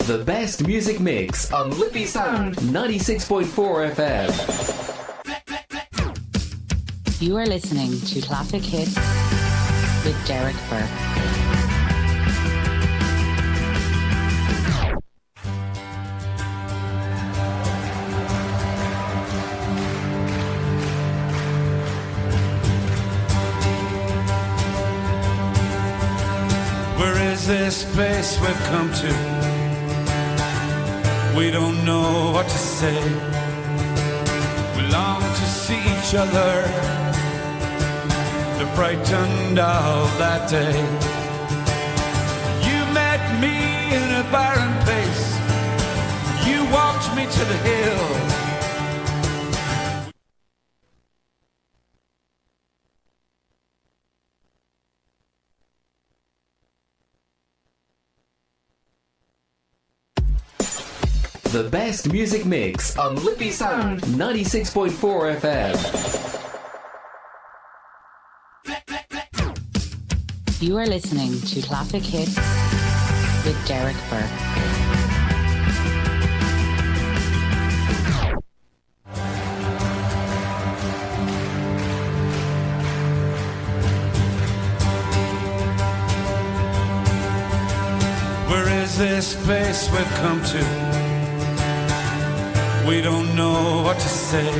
The best music mix on Liffey Sound 96.4 FM. You are listening to Classic Hits with Derek Burke. This place we've come to, we don't know what to say. We long to see each other, they're frightened of that day. You met me in a barren place, you walked me to the hill. The best music mix on Liffey Sound 96.4 FM. You are listening to Classic Hits with Derek Burke. Where is this place we've come to? We don't know what to say.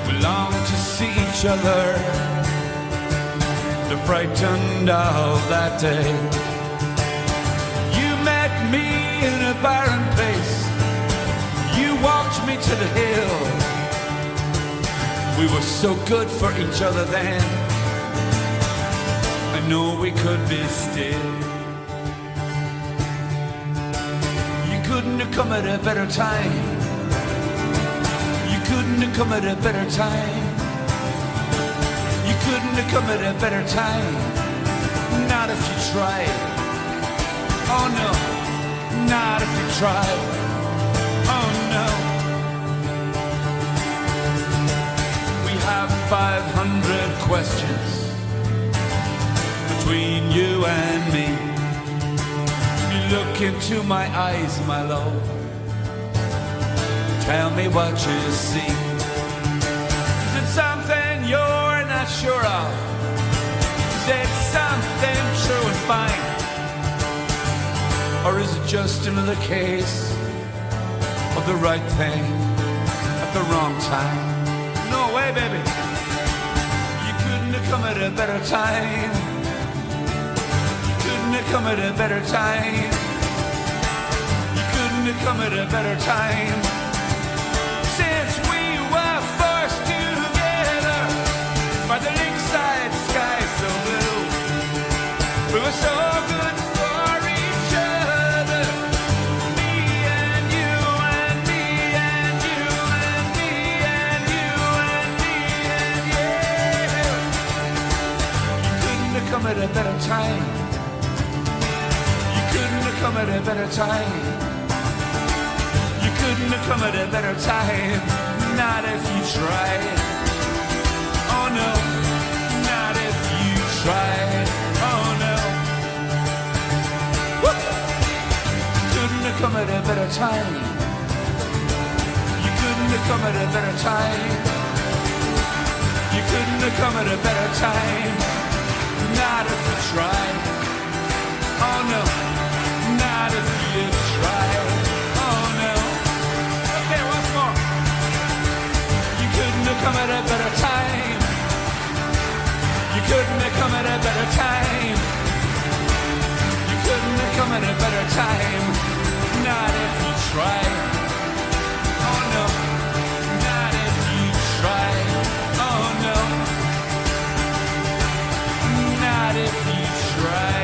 We long to see each other, they're frightened of that day. You met me in a barren place, you walked me to the hill. We were so good for each other then, I know we could be still. Couldn't have come at a better time. You couldn't have come at a better time. You couldn't have come at a better time. Not if you tried. Oh no, not if you tried. Oh no. We have 500 questions between you and me. Look into my eyes, my love. Tell me what you see. Is it something you're not sure of? Is it something true and fine? Or is it just another case of the right thing at the wrong time? No way, baby. You couldn't have come at a better time. Couldn't have come at a better time. You couldn't have come at a better time. Since we were forced together by the lakeside sky so blue, we were so good for each other. Me and you and me and you and me and you and me and you. You couldn't have come at a better time. Come at a better time. You couldn't have come at a better time. Not if you tried. Oh no, not if you tried. Oh no. Woo! Couldn't have come at a better time. You couldn't have come at a better time. You couldn't have come at a better time. Not if you tried. Oh no. Not if you try. Oh no. Okay, once more. You couldn't have come at a better time. You couldn't have come at a better time. You couldn't have come at a better time. Not if you try. Oh no. Not if you try. Oh no. Not if you try.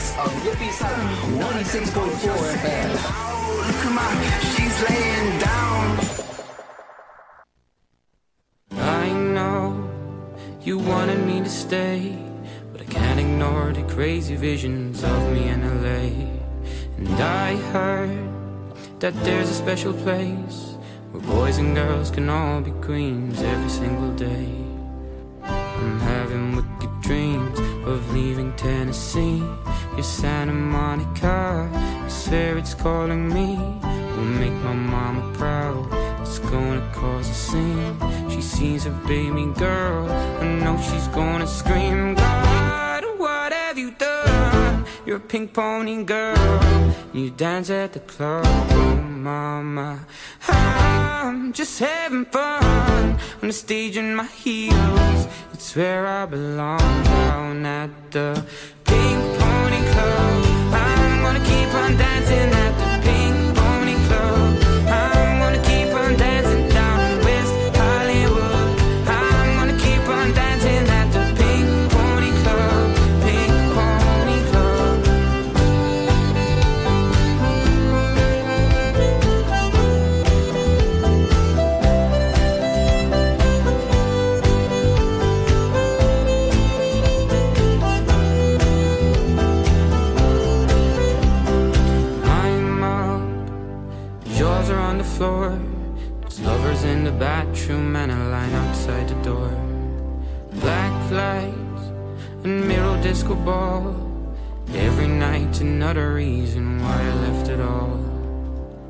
mix on Liffey Sound 96.4 FM. Look at my, she's laying down. I know you wanted me to stay, but I can't ignore the crazy visions of me in LA. And I heard that there's a special place where boys and girls can all be queens every single day. I'm having wicked dreams of leaving Tennessee. Your Santa Monica, I swear it's calling me. Will make my mama proud, it's gonna cause a scene. She sees her baby girl, I know she's gonna scream. God, what have you done? You're a pink pony girl, you dance at the club. Oh mama, I'm just having fun on the stage in my heels. It's where I belong, down at the Pink Pony Club. I'm gonna keep on dancing at the Pink Pony Club. I'm gonna keep on dancing down in West Hollywood. I'm gonna keep on dancing at the Pink Pony Club. Pink Pony Club. Floor. There's lovers in the bathroom and a line outside the door. Black lights and mirror disco ball. Every night's another reason why I left it all.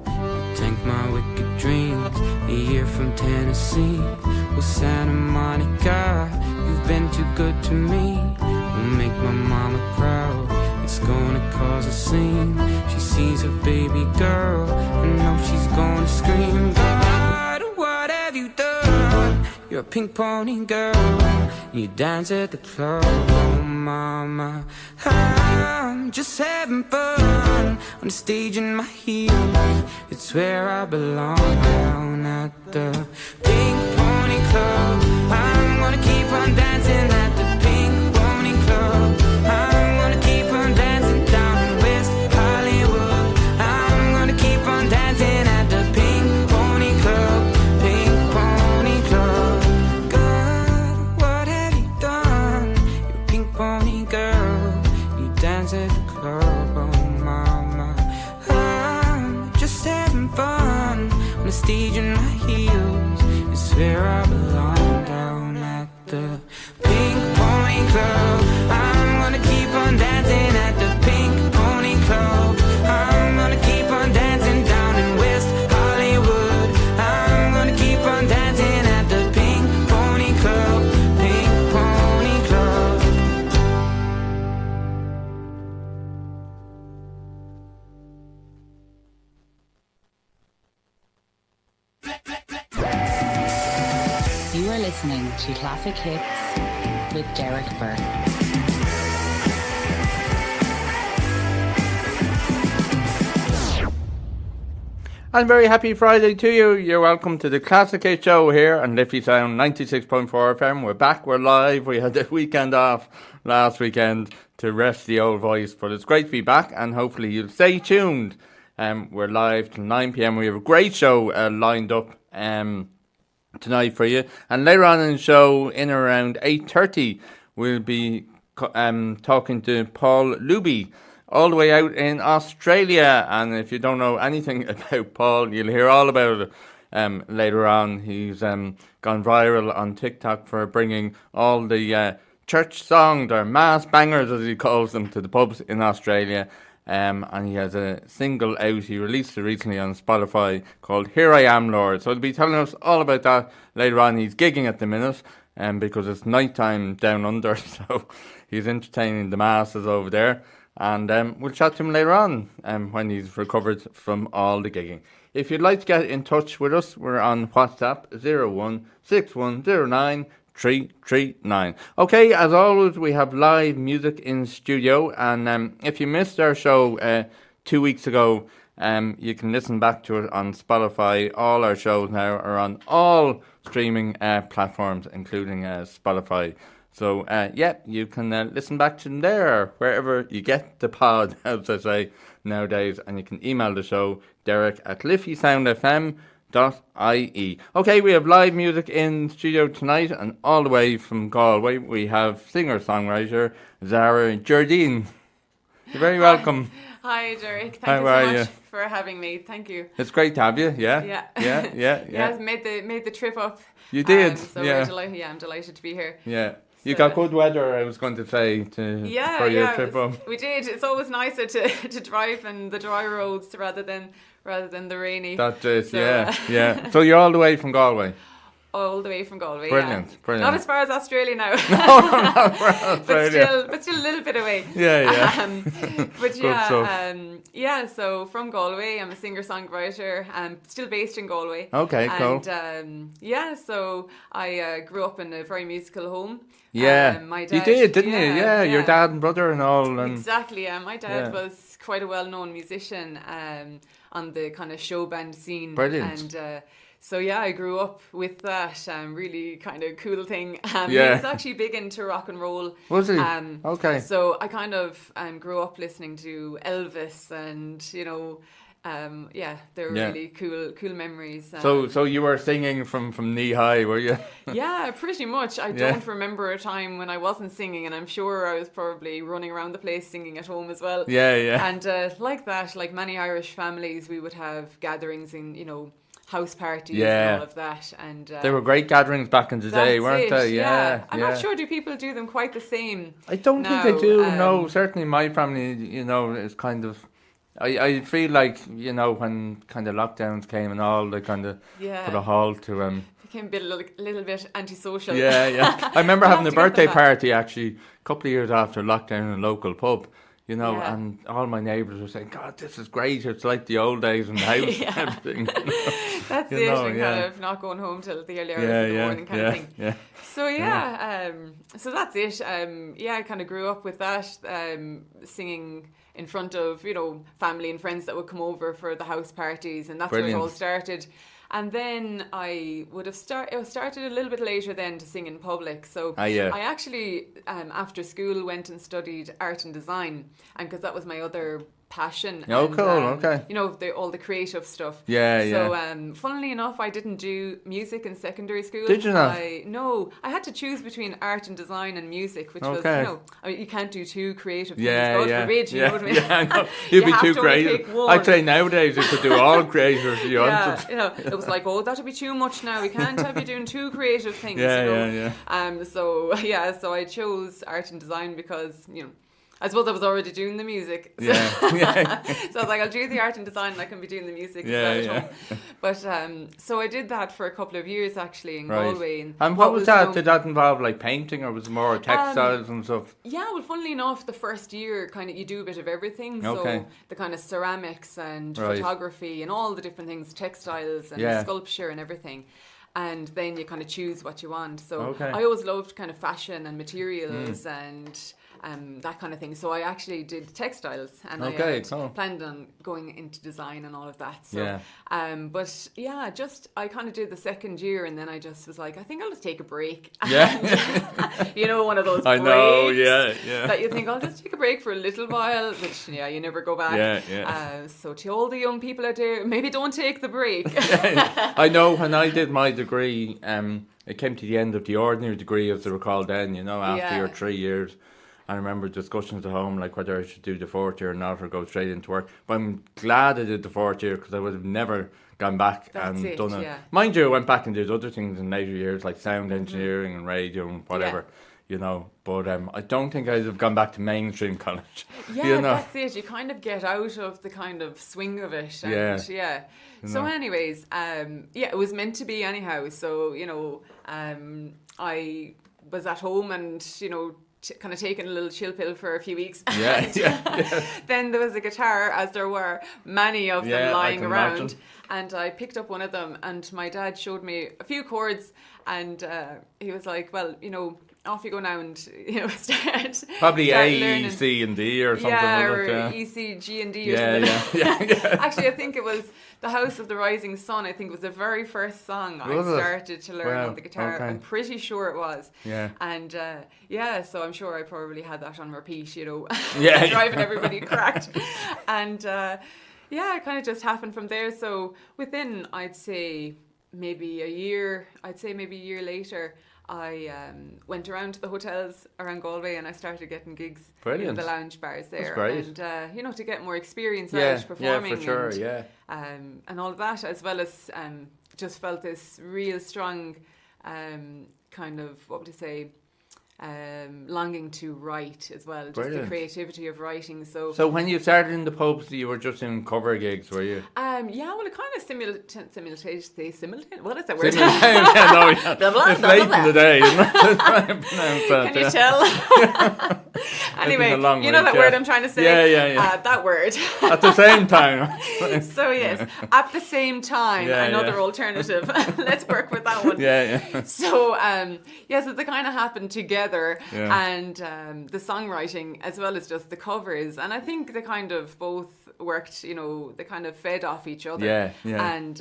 I think my wicked dreams a year from Tennessee. Well, Santa Monica, you've been too good to me. Will make my mama proud, it's gonna cause a scene. She sees her baby girl, I know she's gonna scream. God, what have you done? You're a pink pony girl, you dance at the club. Oh mama, I'm just having fun on the stage in my heels. It's where I belong, down at the Pink Pony Club. I'm gonna keep on dancing at the Pink Pony Club. I'm gonna keep on dancing down in West Hollywood. I'm gonna keep on dancing at the Pink Pony Club. Pink Pony Club. God, what have you done? You're a pink pony girl, you dance at the club. Oh mama, I'm just having fun on the stage in my heels. It's where I belong, down at the Pink Pony Club. I'm gonna keep on dancing at the Pink Pony Club. I'm gonna keep on dancing down in West Hollywood. I'm gonna keep on dancing at the Pink Pony Club. Pink Pony Club. You are listening to Classic Hits with Derek Burke. And very happy Friday to you. You're welcome to the Classic Hit Show here on Liffey Sound 96.4 FM. We're back, we're live. We had the weekend off last weekend to rest the old voice, but it's great to be back and hopefully you'll stay tuned. We're live till 9 p.m. We have a great show lined up tonight for you, and later on in the show in around 8:30 we'll be talking to Paul Luby all the way out in Australia. And if you don't know anything about Paul, you'll hear all about it later on. He's gone viral on TikTok for bringing all the church songs, or mass bangers as he calls them, to the pubs in Australia. And he has a single out, he released it recently on Spotify, called Here I Am Lord. So he'll be telling us all about that later on. He's gigging at the minute because it's night time down under, so he's entertaining the masses over there. And we'll chat to him later on when he's recovered from all the gigging. If you'd like to get in touch with us, we're on WhatsApp 016109 Okay, as always, we have live music in studio, and if you missed our show 2 weeks ago, you can listen back to it on Spotify. All our shows now are on all streaming platforms, including Spotify. So, you can listen back to them there, or wherever you get the pod, as I say nowadays, and you can email the show, derek@liffeysoundfm.ie. Okay, we have live music in studio tonight, and all the way from Galway, we have singer-songwriter Sara Gerdine. You're very welcome. Hi, Derek. Thank you so much for having me. Thank you. It's great to have you. Yeah. Yeah, made the trip up. You did. I'm delighted to be here. Yeah. You got good weather, I was going to say, for your trip up. We did. It's always nicer to drive in the dry roads rather than the rainy. That's it. So, So you're all the way from Galway. All the way from Galway. Brilliant. Not as far as Australia now. Not for Australia. but still a little bit away. So from Galway, I'm a singer-songwriter. I'm still based in Galway. Okay, cool. And so I grew up in a very musical home. Yeah, my dad, you did, didn't you? Yeah, your dad and brother and all. And exactly, my dad was quite a well-known musician on the kind of show band scene. Brilliant. And I grew up with that really kind of cool thing. He was actually big into rock and roll. Was he? Okay. So I kind of grew up listening to Elvis and, they're really cool memories. So you were singing from knee high, were you? Yeah, pretty much. I don't remember a time when I wasn't singing, and I'm sure I was probably running around the place singing at home as well. Yeah. And like many Irish families, we would have gatherings in, house parties and all of that. And they were great gatherings back in the day, weren't they? Yeah. I'm not sure, do people do them quite the same? I don't think they do, no. Certainly my family, is kind of... I feel like, when kind of lockdowns came and all, they kind of put a halt to... Became a little bit antisocial. Yeah. I remember having a birthday party, actually, a couple of years after lockdown in a local pub. And all my neighbours were saying, God, this is great. It's like the old days in the house and everything. That's it, and kind of not going home till the early hours of the morning kind of thing. Yeah. So, so that's it. I kind of grew up with that, singing in front of, family and friends that would come over for the house parties, and that's where it all started. And then I would have started a little bit later then to sing in public. So I actually, after school, went and studied art and design, and because that was my other passion. Oh, cool, okay. All the creative stuff. So, funnily enough, I didn't do music in secondary school. Did you not? No, I had to choose between art and design and music, which was, you can't do two creative things. God forbid, you know what I mean? Yeah, I know. You'd be too creative. I'd say nowadays you could do all creative if you wanted. It was like, that'll be too much now. We can't have you doing two creative things. So I chose art and design because, I suppose I was already doing the music. So, so I was like, I'll do the art and design and I can be doing the music as well at home. But so I did that for a couple of years actually in Galway. And what was that? Did that involve like painting, or was it more textiles and stuff? Yeah, well, funnily enough, the first year kind of you do a bit of everything. So the kind of ceramics and photography and all the different things, textiles and sculpture and everything. And then you kind of choose what you want. So I always loved kind of fashion and materials and that kind of thing. So I actually did textiles, and I planned on going into design and all of that. So, I kind of did the second year, and then I just was like, I think I'll just take a break. Yeah, one of those breaks. I know, that you think I'll just take a break for a little while, which you never go back. So to all the young people out there, maybe don't take the break. I know when I did my degree, it came to the end of the ordinary degree, as they were called then. After your 3 years. I remember discussions at home, like whether I should do the fourth year or not, or go straight into work. But I'm glad I did the fourth year, because I would have never gone back done it. Yeah. Mind you, I went back and did other things in later years, like sound engineering and radio and whatever. But I don't think I'd have gone back to mainstream college. That's it. You kind of get out of the kind of swing of it. And So anyways, it was meant to be anyhow. So, I was at home and, kind of taking a little chill pill for a few weeks. Then there was a guitar, as there were many of them lying around. Imagine. And I picked up one of them, and my dad showed me a few chords, and he was like, well, off you go now and, start. Probably start A, learning. C and D or something. Yeah, was or it? Yeah. E, C, G and D or Yeah, something. yeah. Actually, I think it was The House of the Rising Sun, I think was the very first song I Was it? started to learn Wow, on the guitar. okay. I'm pretty sure it was. Yeah. And so I'm sure I probably had that on repeat, Yeah. driving everybody cracked. And it kind of just happened from there. So within, I'd say maybe a year later, I went around to the hotels around Galway and I started getting gigs in the lounge bars there. That's great. And, to get more experience out performing. Yeah, for sure, and all of that, as well as just felt this real strong kind of, what would you say, longing to write as well, just the creativity of writing. So when you started in the pubs, you were just in cover gigs, were you? Well, it kind of simultaneously. What is that word? It's late in the day, isn't it? Can you tell? Anyway, you know that word I'm trying to say? Yeah. That word. At the same time. So yes, at the same time, another alternative. Let's work with that one. Yeah. So so they kind of happened together, and the songwriting as well as just the covers, and I think they kind of both worked. They kind of fed off each other. Yeah. And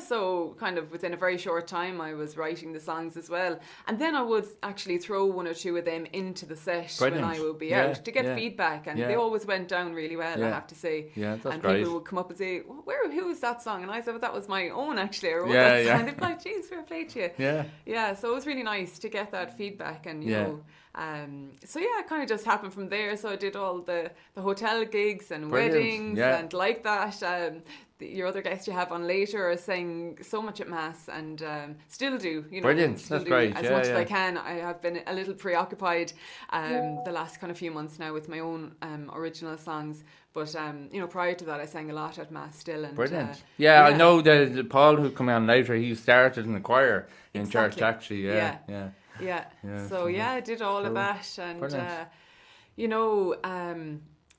so kind of within a very short time, I was writing the songs as well, and then I would actually throw one or two of them into the set when I would be out to get feedback, and they always went down really well. I have to say. Yeah, that's and great. people would come up and say, who was that song? And I said, well, that was my own actually, or that song. They'd be like, geez, fair play to you. Yeah, so it was really nice to get that feedback, and you know. It kind of just happened from there. So I did all the hotel gigs and weddings and like that. Your other guest you have on later are sang so much at Mass and still do. Brilliant, that's great. As much as I can. I have been a little preoccupied the last kind of few months now with my own original songs. But, prior to that, I sang a lot at Mass still. And, brilliant. I know that Paul, who come on later, he started in the choir in church, actually. Yeah. So, I did all of that. And,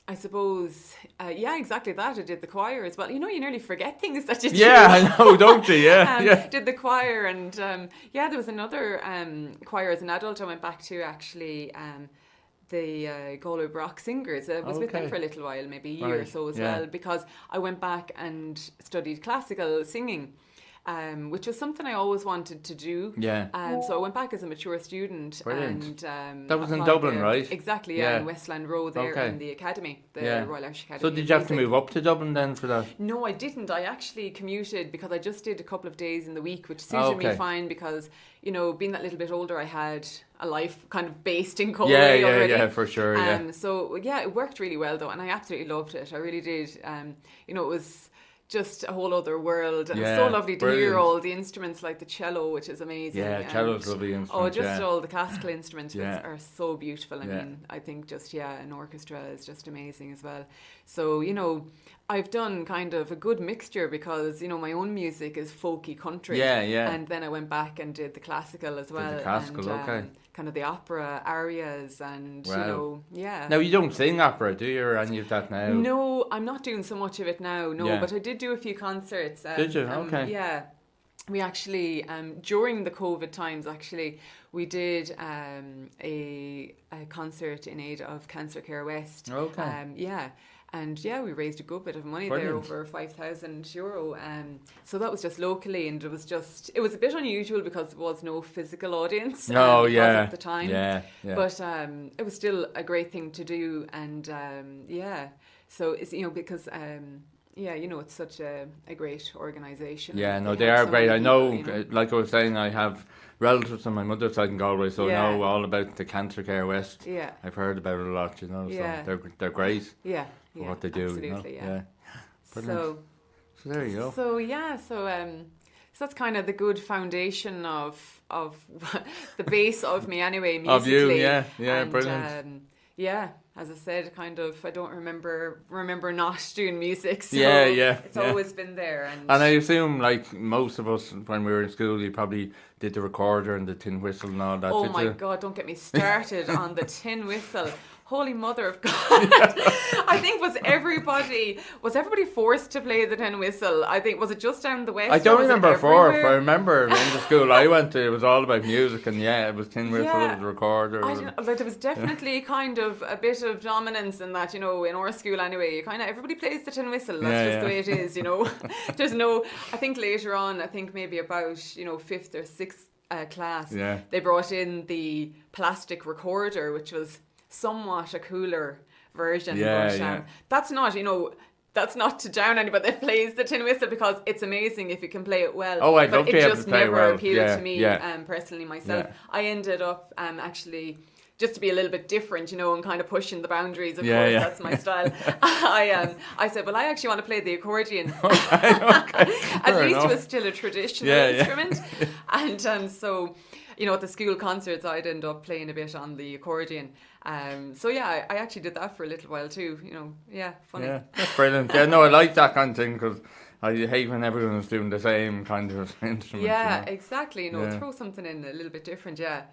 I suppose, exactly that. I did the choir as well. You nearly forget things that you do. Yeah, I know, don't you? Yeah. Did the choir and, there was another choir as an adult I went back to, actually, the Galway Brock Singers. I was with them for a little while, maybe a year or so as well, because I went back and studied classical singing. Which was something I always wanted to do. So I went back as a mature student. Brilliant. And that was in Dublin, right? Exactly, in Westland Road there in the academy, the Royal Irish Academy. So did you have to move up to Dublin then for that? No, I didn't. I actually commuted because I just did a couple of days in the week, which suited me fine because, being that little bit older, I had a life kind of based in Galway already. Yeah, for sure, So, it worked really well though, and I absolutely loved it. I really did. It was just a whole other world, and it's so lovely to hear all the instruments like the cello, which is amazing. Cello's a lovely instrument. All the classical instruments which are so beautiful. I mean, I think just an orchestra is just amazing as well. So I've done kind of a good mixture because my own music is folky country. And then I went back and did the classical as well. The classical, and, kind of the opera arias and Now you don't sing opera, do you, or any of that now? No, I'm not doing so much of it now. No, but I did do a few concerts. Did you? Okay. We actually during the COVID times we did a concert in aid of Cancer Care West. Okay. And we raised a good bit of money there, over €5,000. So that was just locally, and it was a bit unusual because there was no physical audience at the time. But it was still a great thing to do, and so it's because it's such a great organisation. Yeah, no, they are great. I know, like I was saying, I have relatives on my mother's side in Galway, so I know all about the Cancer Care West. Yeah, I've heard about it a lot. So they're great. Yeah. What they do, absolutely, So there you go. So that's kind of the good foundation of the base of me anyway, musically. Of you, and, brilliant. As I said, kind of, I don't remember not doing music, so it's always been there. And I assume, like most of us, when we were in school, you probably did the recorder and the tin whistle and all that. Oh my God, don't get me started on the tin whistle. holy mother of God. I think was everybody forced to play the tin whistle? I think, was it just down the west? I don't remember Forth. I everywhere? remember in the school I went to, it was all about music, and it was tin whistle, it was recorder. There was definitely kind of a bit of dominance in that, in our school anyway. Everybody plays the tin whistle. That's just the way it is, There's no, I think later on, maybe about, 5th or 6th class, they brought in the plastic recorder, which was somewhat a cooler version. That's not to down anybody that plays the tin whistle, because it's amazing if you can play it well. Oh, I'd love to be able to play it well. It just never appealed to me personally myself. I ended up actually, just to be a little bit different, and kind of pushing the boundaries. Of course, that's my style. I said, well, I actually want to play the accordion. At least it was still a traditional instrument. And so, at the school concerts, I'd end up playing a bit on the accordion. I actually did that for a little while too. Funny. Yeah, that's brilliant. I like that kind of thing, because I hate when everyone is doing the same kind of instrument. Yeah, exactly. Throw something in a little bit different. Yeah.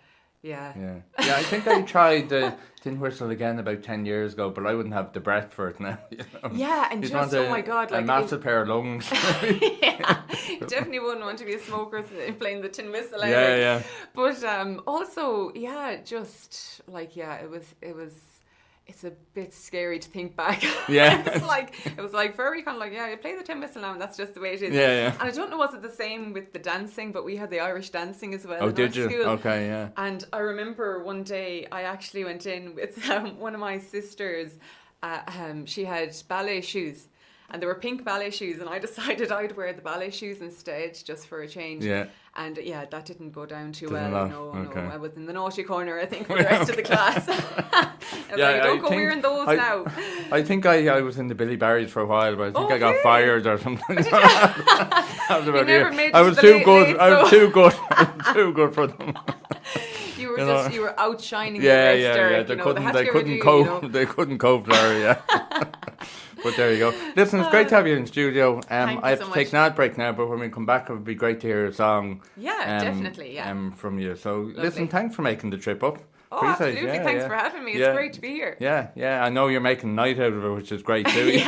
I think I tried the tin whistle again about 10 years ago, but I wouldn't have the breath for it now. Yeah, and just, oh my God, a massive pair of lungs. You definitely wouldn't want to be a smoker playing the tin whistle. But also, just it's a bit scary to think back. Yeah. it was very kind of you play the tin whistle now, and that's just the way it is. Yeah. And I don't know, was it the same with the dancing, but we had the Irish dancing as well. Oh, in did our you? School. Okay, yeah. And I remember one day I actually went in with one of my sisters. She had ballet shoes. And there were pink ballet shoes, and I decided I'd wear the ballet shoes instead, just for a change. Yeah. And that didn't go down too well. No, I was in the naughty corner, I think, with the rest of the class. Don't go wearing those now. I think I was in the Billy Barrys for a while, but I think I got fired or something. That was about it. I was too good. I was too good. Too good for them. You were outshining the rest. Yeah. They couldn't cope there. But there you go. Listen, it's great to have you in studio. I have to take an ad break now, but when we come back, it would be great to hear a song. Yeah, definitely. From you. So listen, thanks for making the trip up. Oh, absolutely. Thanks for having me. It's great to be here. Yeah. I know you're making a night out of it, which is great too.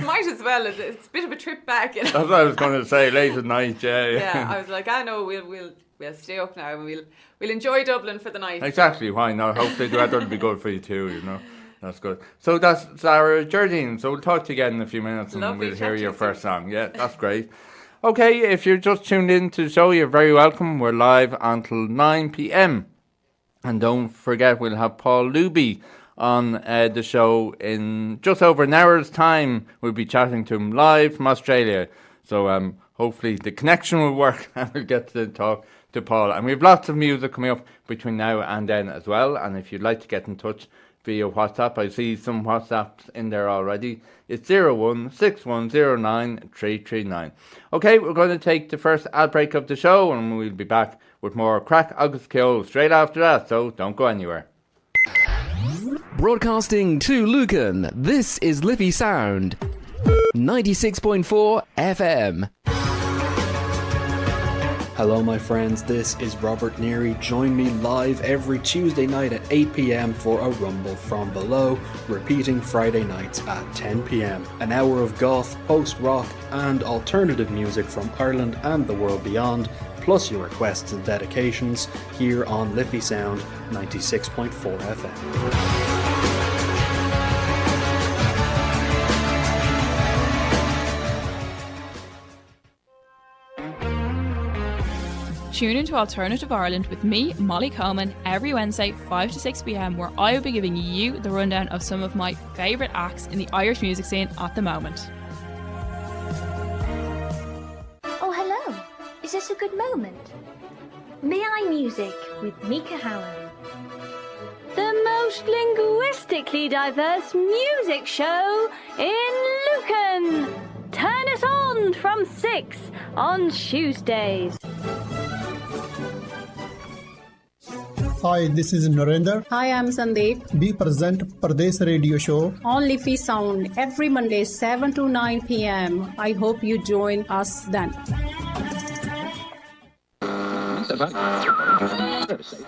Might as well. It's a bit of a trip back. That's what I was going to say, late at night. Yeah. I was like, I know we'll stay up now, and we'll enjoy Dublin for the night. Exactly. Why not? Hopefully the weather will be good for you too. That's good. So that's Sara Gerdine. So we'll talk to you again in a few minutes, and we'll hear your first song. Yeah, that's great. Okay, if you're just tuned in to the show, you're very welcome. We're live until 9 p.m. And don't forget, we'll have Paul Luby on the show in just over an hour's time. We'll be chatting to him live from Australia. So hopefully the connection will work and we'll get to talk to Paul. And we have lots of music coming up between now and then as well. And if you'd like to get in touch via WhatsApp, I see some WhatsApps in there already. It's 016109339. Okay, we're going to take the first ad break of the show, and we'll be back with more craic, agus, ceol straight after that, so don't go anywhere. Broadcasting to Lucan, this is Liffey Sound, 96.4 FM. Hello my friends, this is Robert Neary. Join me live every Tuesday night at 8 p.m. for a Rumble from Below, repeating Friday nights at 10 p.m. An hour of goth, post-rock and alternative music from Ireland and the world beyond, plus your requests and dedications here on Liffey Sound 96.4 FM. Tune into Alternative Ireland with me, Molly Coleman, every Wednesday 5 to 6 p.m, where I will be giving you the rundown of some of my favourite acts in the Irish music scene at the moment. Oh, hello. Is this a good moment? May I Music with Mika Howard. The most linguistically diverse music show in Lucan. Turn us on from 6 on Tuesdays. Hi, this is Narendra. Hi, I'm Sandeep. We present Pradesh Radio Show on Liffey Sound every Monday 7 to 9 p.m. I hope you join us then.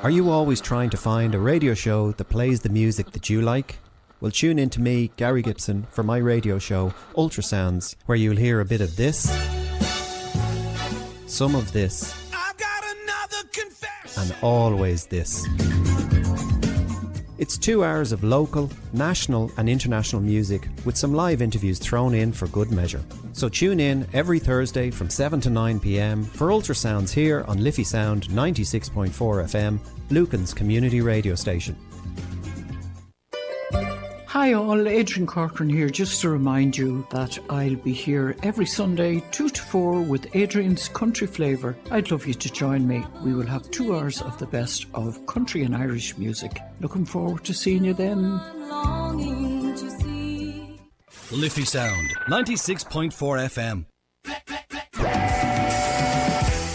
Are you always trying to find a radio show that plays the music that you like? Well, tune in to me, Gary Gibson, for my radio show, Ultrasounds, where you'll hear a bit of this, some of this, and always this. It's 2 hours of local, national and international music with some live interviews thrown in for good measure. So tune in every Thursday from 7 to 9 p.m. for Ultrasounds here on Liffey Sound 96.4 FM, Lucan's community radio station. Hi all, Adrian Corcoran here, just to remind you that I'll be here every Sunday 2 to 4 with Adrian's Country Flavour. I'd love you to join me. We will have 2 hours of the best of country and Irish music. Looking forward to seeing you then. Liffey Sound 96.4 FM.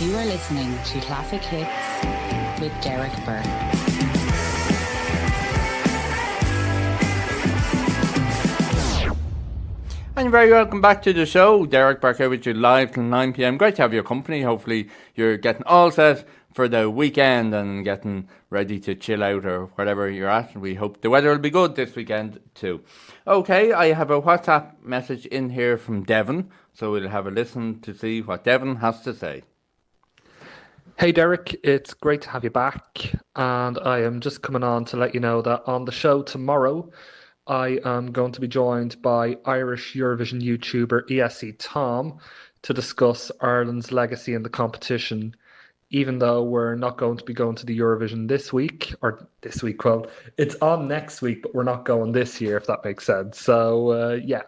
You are listening to Classic Hits with Derek Burke. And you're very welcome back to the show. Derek Burke here with you live till 9 p.m. Great to have your company. Hopefully you're getting all set for the weekend and getting ready to chill out or wherever you're at. We hope the weather will be good this weekend too. Okay, I have a WhatsApp message in here from Devon, so we'll have a listen to see what Devon has to say. Hey Derek, it's great to have you back, and I am just coming on to let you know that on the show tomorrow I am going to be joined by Irish Eurovision YouTuber ESC Tom to discuss Ireland's legacy in the competition. Even though we're not going to be going to the Eurovision this week, well, it's on next week, but we're not going this year, if that makes sense. So, yeah,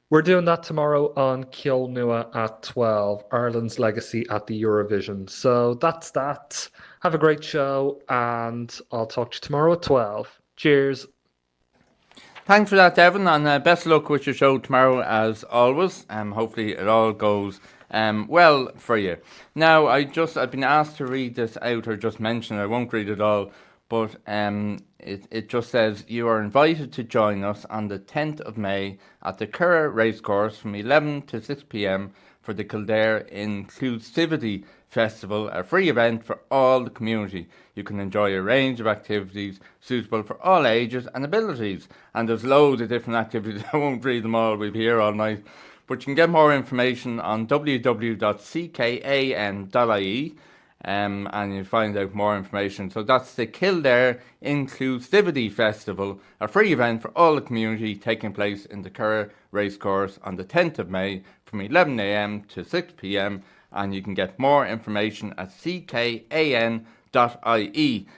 we're doing that tomorrow on Ceol Nua at 12, Ireland's legacy at the Eurovision. So that's that. Have a great show, and I'll talk to you tomorrow at 12. Cheers. Thanks for that, Devon, and best of luck with your show tomorrow as always. Hopefully it all goes well for you. Now, I've been asked to read this out or just mention it. I won't read it all, but it just says, you are invited to join us on the 10th of May at the Curragh Racecourse from 11 to 6 p.m. for the Kildare Inclusivity Festival, a free event for all the community. You can enjoy a range of activities suitable for all ages and abilities. And there's loads of different activities. I won't read them all. We'll be here all night. But you can get more information on www.ckan.ie and you'll find out more information. So that's the Kildare Inclusivity Festival, a free event for all the community taking place in the Curragh Racecourse on the 10th of May from 11 a.m. to 6 p.m. And you can get more information at ckan.ie,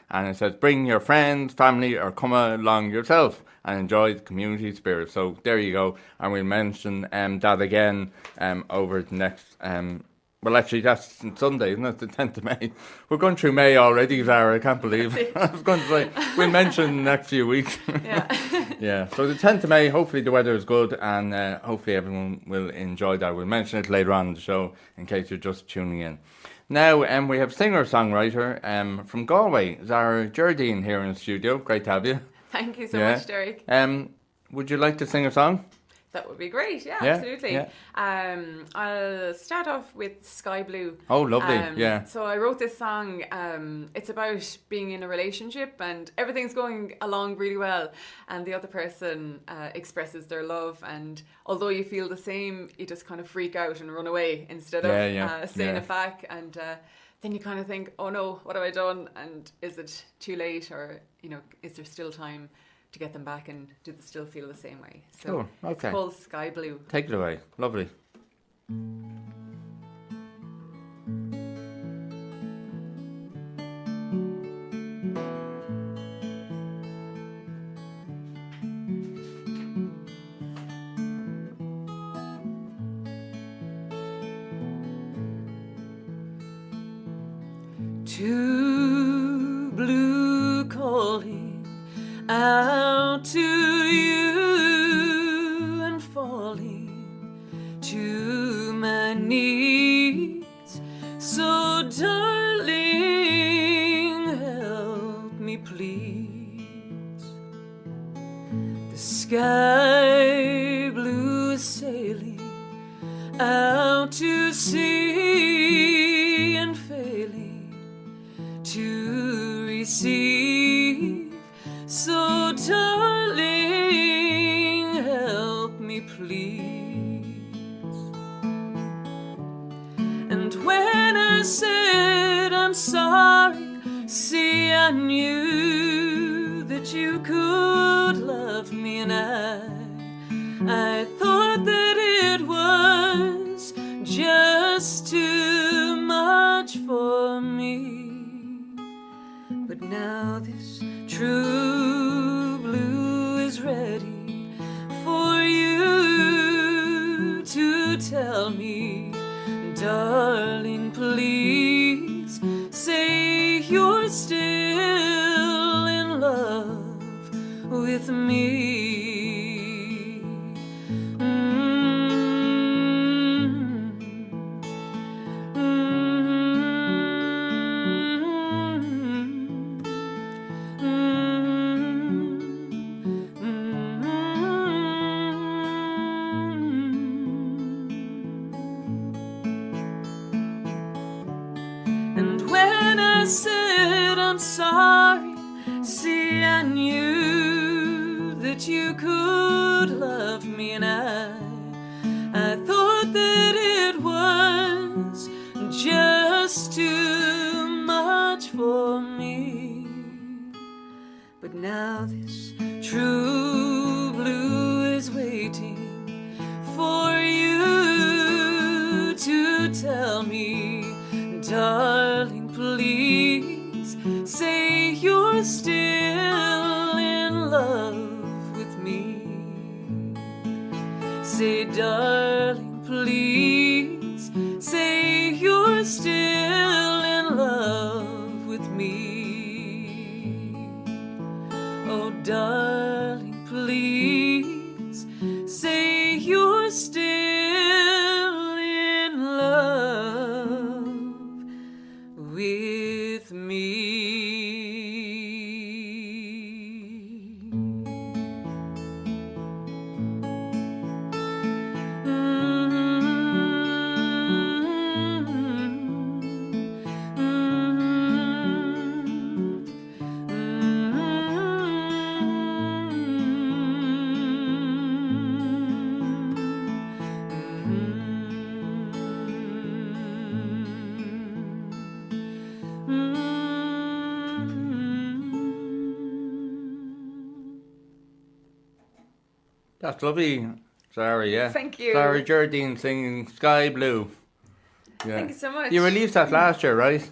and it says bring your friends, family, or come along yourself and enjoy the community spirit. So there you go, and we'll mention that again over the next well, actually, that's Sunday, isn't it? The 10th of May. We're going through May already, Zara. I can't believe it. I was going to say, we'll mention in the next few weeks. Yeah. Yeah. So the 10th of May, hopefully the weather is good and hopefully everyone will enjoy that. We'll mention it later on in the show in case you're just tuning in. Now, we have singer-songwriter from Galway, Sara Gerdine, here in the studio. Great to have you. Thank you so much, Derek. Would you like to sing a song? That would be great, absolutely. Yeah. I'll start off with Sky Blue. Oh, lovely, yeah. So I wrote this song, it's about being in a relationship and everything's going along really well and the other person expresses their love, and although you feel the same, you just kind of freak out and run away instead of saying it back, and then you kind of think, oh no, what have I done, and is it too late, or is there still time to get them back, and do they still feel the same way? So okay. It's called Sky Blue. Take it away. Lovely. Two blue calling out to you and falling to my knees. So darling, help me please. The sky blue is sailing out to sea and failing to receive. So darling, help me please. And when I said I'm sorry, see, I knew that you could love me, and I thought that it was just too much for me. But now this true blue is ready for you to tell me, darling, please say you're still in love with me. I said I'm sorry, see, I knew that you could love me, and I thought that it was just too much for me. But now this true blue is waiting for you to tell me, darling, please say you're still in love with me. Say, darling, please say you're still in love with me. Oh, darling, please say you're still in love with me. That's lovely, Sara, yeah. Thank you. Sara Gerdine singing Sky Blue. Yeah. Thank you so much. You released that last year, right?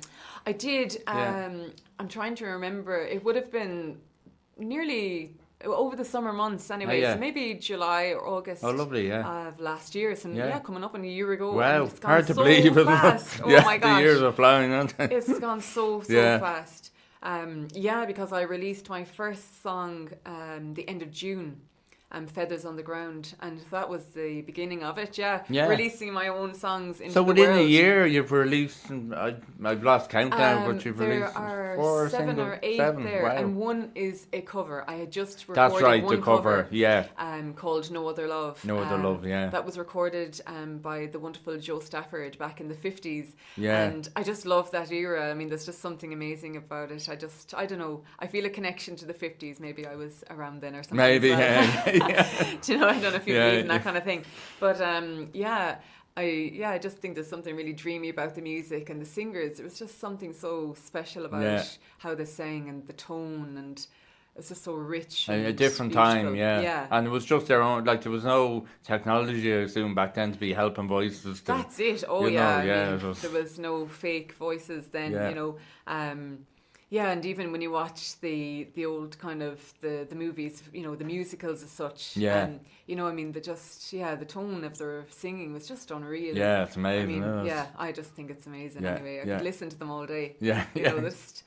I did. Yeah. I'm trying to remember. It would have been nearly over the summer months anyway. Oh, yeah. So maybe July or August. Oh, lovely, yeah. Of last year. So Yeah. coming up on a year ago. Wow, It's gone hard to so believe, isn't fast. it? Oh Yeah, my gosh. the years are flying, aren't they? It's gone so Yeah. fast. Because I released my first song the end of June. Feathers on the Ground, and that was the beginning of it. Yeah. Releasing my own songs into So the within world. a year, you've released. I've lost count now, but you've released there are 4 7 or 8 7. there, Wow. and one is a cover. I had just recorded That's right, one the cover, yeah. called No Other Love. No Other Love, yeah. That was recorded by the wonderful Joe Stafford back in the 50s. Yeah. And I just love that era. I mean, there's just something amazing about it. I don't know. I feel a connection to the 50s. Maybe I was around then or something. Maybe, as well. yeah. Do you know, I don't know if you Yeah. believe in that kind of thing. But I just think there's something really dreamy about the music and the singers. It was just something so special about how they sang and the tone, and it's just so rich. And and a different beautiful. time, yeah. And it was just their own, like there was no technology, I assume, back then to be helping voices. That's it. Oh, you know, I mean, it was, there was no fake voices then, Yeah. you know. And even when you watch the old kind of the movies, you know, the musicals as such, you know, I mean, the tone of their singing was just unreal. Yeah, it's amazing. I mean, isn't it? yeah, I just think it's amazing anyway. I could listen to them all day. Yeah, You yeah. know, just,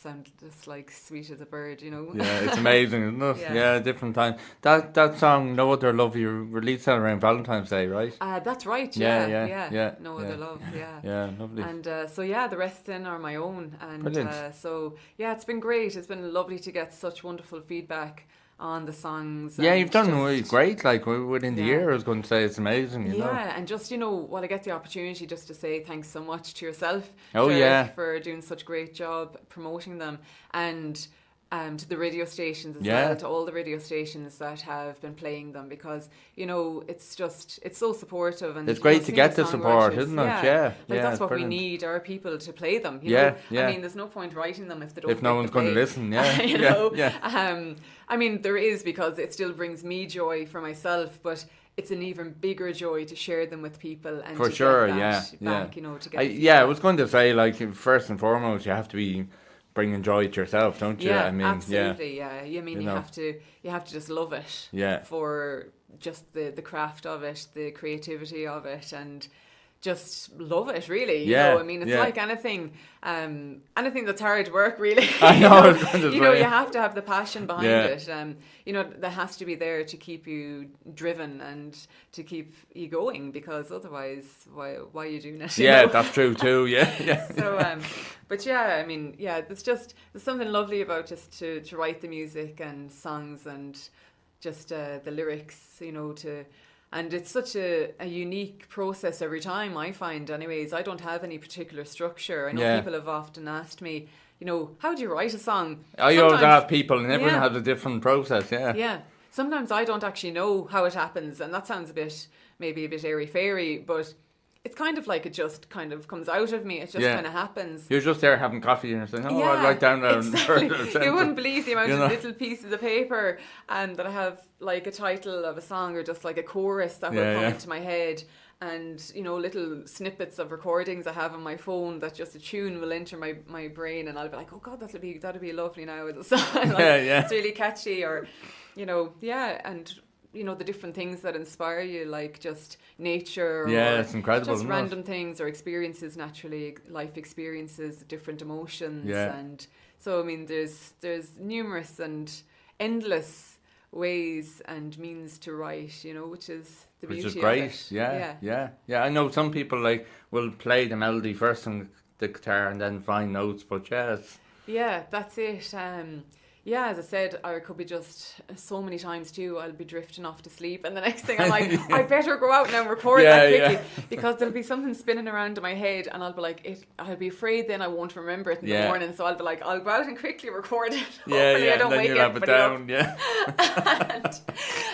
sound just like sweet as a bird, you know. Yeah, it's amazing, isn't it? Yeah. Yeah, different time. That song, No Other Love, you released that around Valentine's Day, right? That's right, Yeah. No Other Love, yeah. Yeah, lovely. And the rest then are my own. And Brilliant. it's been great. It's been lovely to get such wonderful feedback on the songs. Yeah, you've done really great. Like within the year, I was going to say it's amazing. You know. Yeah, and just while I get the opportunity just to say thanks so much to yourself, for doing such a great job promoting them, and to the radio stations as well, to all the radio stations that have been playing them, because it's so supportive, and it's great to get the support, isn't it? Yeah, that's what we need, our people to play them. You know? I mean, there's no point writing them if they don't. If no one's going to listen, I mean, there is, because it still brings me joy for myself, but it's an even bigger joy to share them with people and for to sure, get that back, to get I was going to say, like, first and foremost, you have to be bringing joy to yourself, don't you? Yeah, I mean, absolutely. Yeah, I mean, you have to just love it. Yeah. For just the craft of it, the creativity of it, and just love it, really. Yeah. I mean, it's like anything that's hard work, really. I know. You have to have the passion behind it. That has to be there to keep you driven and to keep you going, because otherwise, why are you doing it? That's true too. Yeah. So, but I mean, there's something lovely about just to write the music and songs and just the lyrics, and it's such a unique process every time, I find. Anyways, I don't have any particular structure. I know people have often asked me, how do you write a song? I always ask people, and everyone has a different process. Yeah. Sometimes I don't actually know how it happens, and that sounds maybe a bit airy-fairy, but it's kind of like it just kind of comes out of me. It just kind of happens. You're just there having coffee and you're saying, I'll write down there. Exactly. You wouldn't believe the amount of little pieces of paper that I have, like a title of a song or just like a chorus that will come into my head. And, little snippets of recordings I have on my phone that just a tune will enter my brain, and I'll be like, oh God, that'd be lovely now as a song. It's really catchy, or, and the different things that inspire you, like just nature, or it's incredible, just random things or experiences, naturally, life experiences, different emotions, and so I mean, there's numerous and endless ways and means to write, which is the beauty of it. Which is great. Yeah. I know some people will play the melody first on the guitar and then find notes, but that's it. As I said, I could be just so many times too, I'll be drifting off to sleep, and the next thing I'm like, I better go out now and record that quickly, because there'll be something spinning around in my head, and I'll be like, I'll be afraid then I won't remember it in the morning, so I'll be like, I'll go out and quickly record it. Hopefully I don't wake everybody up.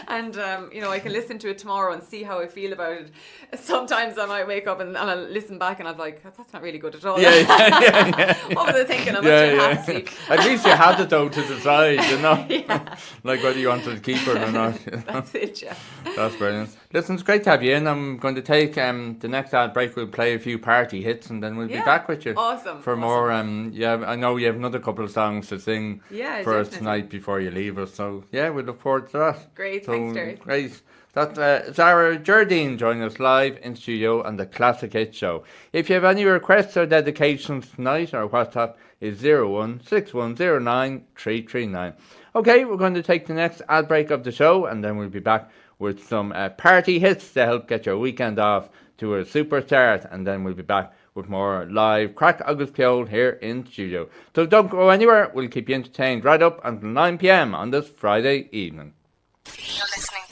And I can listen to it tomorrow and see how I feel about it. Sometimes I might wake up and I'll listen back and I'll be like, that's not really good at all. What was I thinking? I must have half sleep. At least you had it though to decide, like whether you wanted to keep it or not. That's it, That's brilliant. Listen, it's great to have you in. I'm going to take the next ad break. We'll play a few party hits, and then we'll be back with you. Awesome. For more. I know you have another couple of songs to sing for us tonight before you leave us. So we look forward to that. Great, thanks, Derek. Great. That's Sara Gerdine joining us live in studio on the Classic Hits Show. If you have any requests or dedications tonight, our WhatsApp is 016109339. Okay, we're going to take the next ad break of the show, and then we'll be back with some party hits to help get your weekend off to a super start, and then we'll be back with more live craic, agus, ceol here in studio. So don't go anywhere, we'll keep you entertained right up until 9 p.m. on this Friday evening. You're listening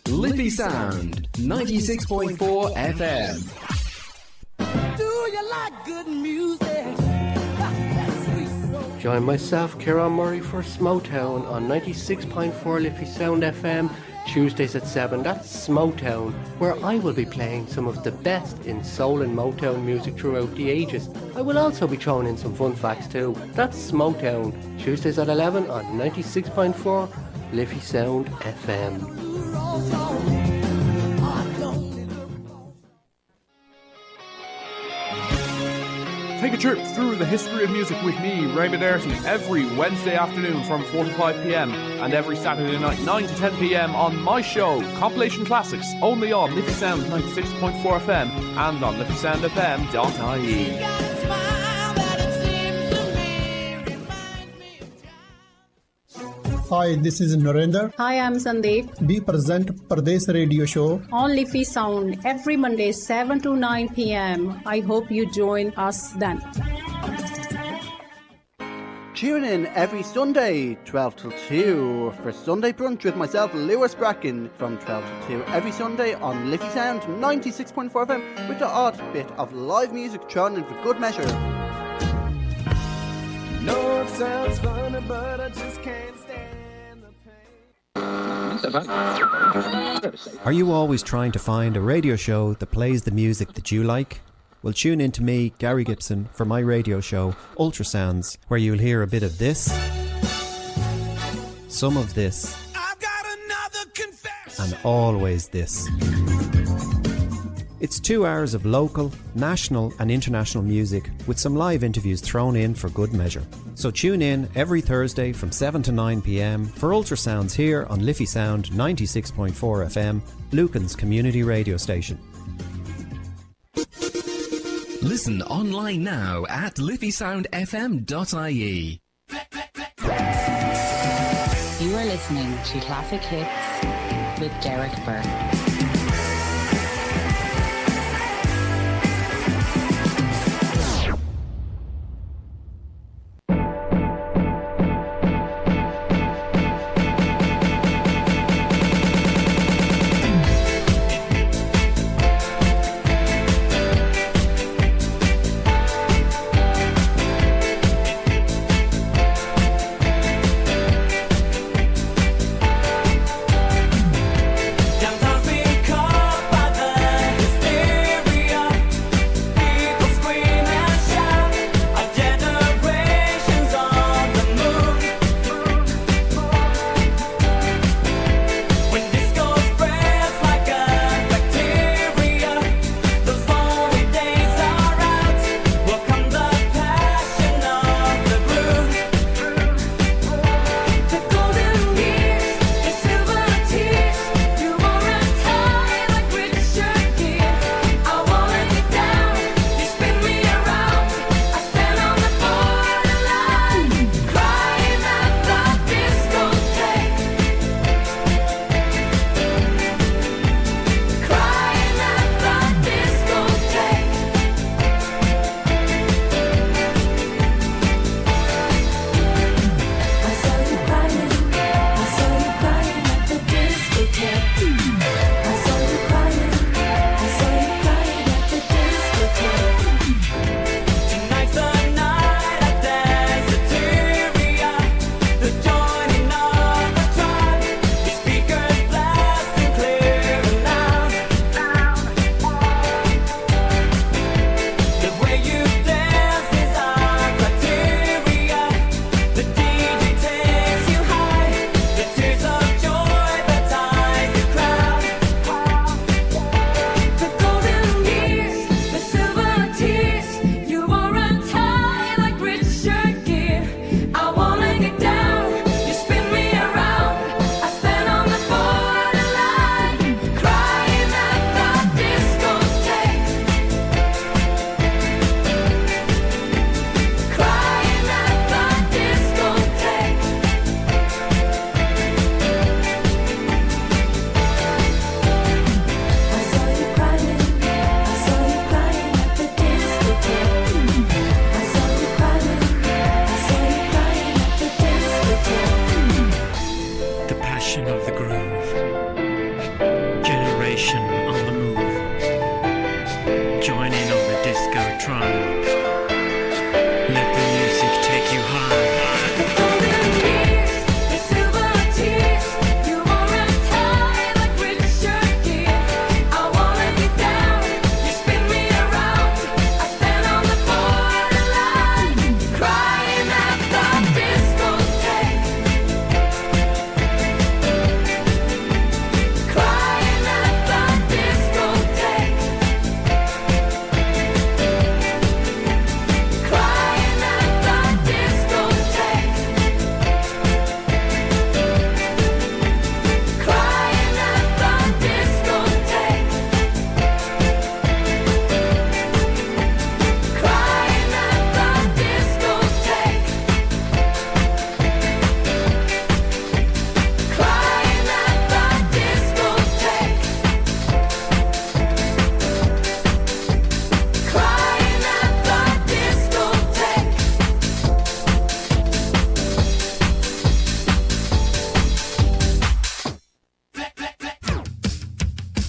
to Liffey Sound 96.4 FM. Do you like good music? Join myself, Kieran Murray, for Smowtown on 96.4 Liffey Sound FM, Tuesdays at 7. That's Smowtown, where I will be playing some of the best in soul and Motown music throughout the ages. I will also be throwing in some fun facts too. That's Smowtown, Tuesdays at 11 on 96.4 Liffey Sound FM. Take a trip through the history of music with me, Raymond Airty, every Wednesday afternoon from 4 to 5 p.m. and every Saturday night 9 to 10 p.m. on my show, Compilation Classics, only on Liffey Sound 96.4 FM and on liffeysoundfm.ie. Hi, this is Narendra. Hi, I'm Sandeep. We present Pradesh Radio Show on Liffey Sound every Monday 7 to 9 p.m. I hope you join us then. tune in every Sunday, 12 till 2, for Sunday Brunch with myself, Lewis Bracken, from 12 till 2 every Sunday on Liffey Sound 96.4 FM, with the odd bit of live music thrown in for good measure. No, it sounds funny, but I just can't stand the pain. Are you always trying to find a radio show that plays the music that you like? Well, tune in to me, Gary Gibson, for my radio show, Ultrasounds, where you'll hear a bit of this, some of this, and always this. It's 2 hours of local, national and international music with some live interviews thrown in for good measure. So tune in every Thursday from 7 to 9 p.m. for Ultrasounds here on Liffey Sound 96.4 FM, Lucan's community radio station. Listen online now at liffeysoundfm.ie. You are listening to Classic Hits with Derek Burke. Downtown's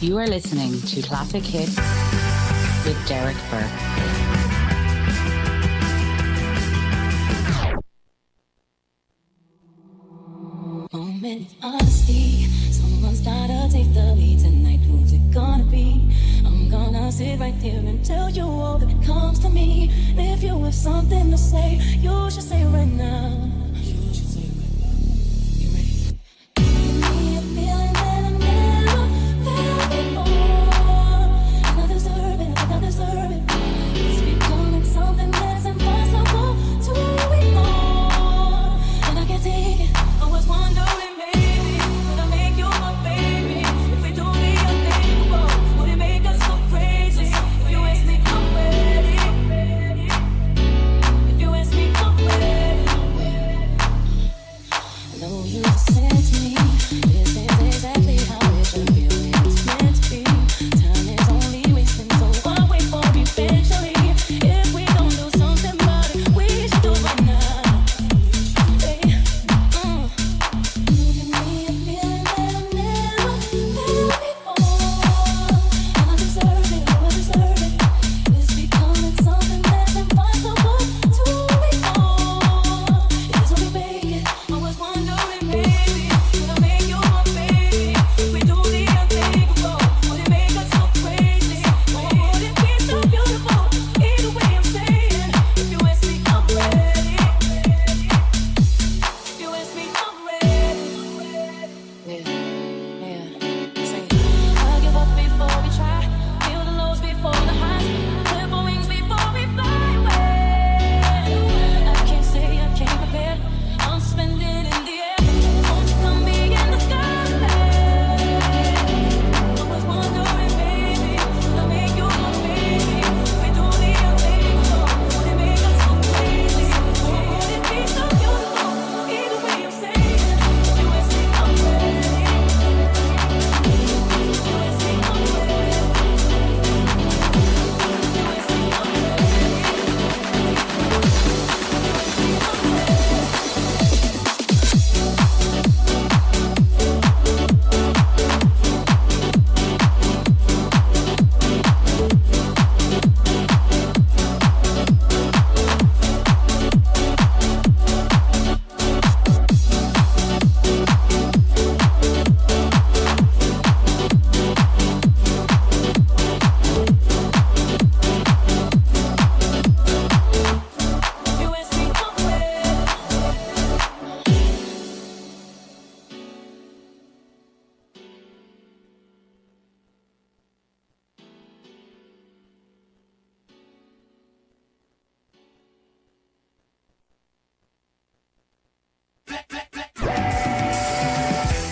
You are listening to Classic Hits with Derek Burke. Moment of honesty. Someone's gotta take the lead tonight. Who's it gonna be? I'm gonna sit right there and tell you all that comes to me. And if you have something to say, you should say it right now. You should say it right now. You ready? Give me a feeling that I never felt before. And I deserve it, I think I deserve it. It's becoming something that's impossible to ignore. And I can't take it. I was wondering, baby, would I make you my baby? If we do the unthinkable, would it make us so crazy? If you ask me, I'm ready. If you ask me, I'm ready. I know you said to me, this is exactly how it should feel when it's meant to be. Time is only wasting, so I'll wait for eventually. If we don't do something about it, we should do it right now.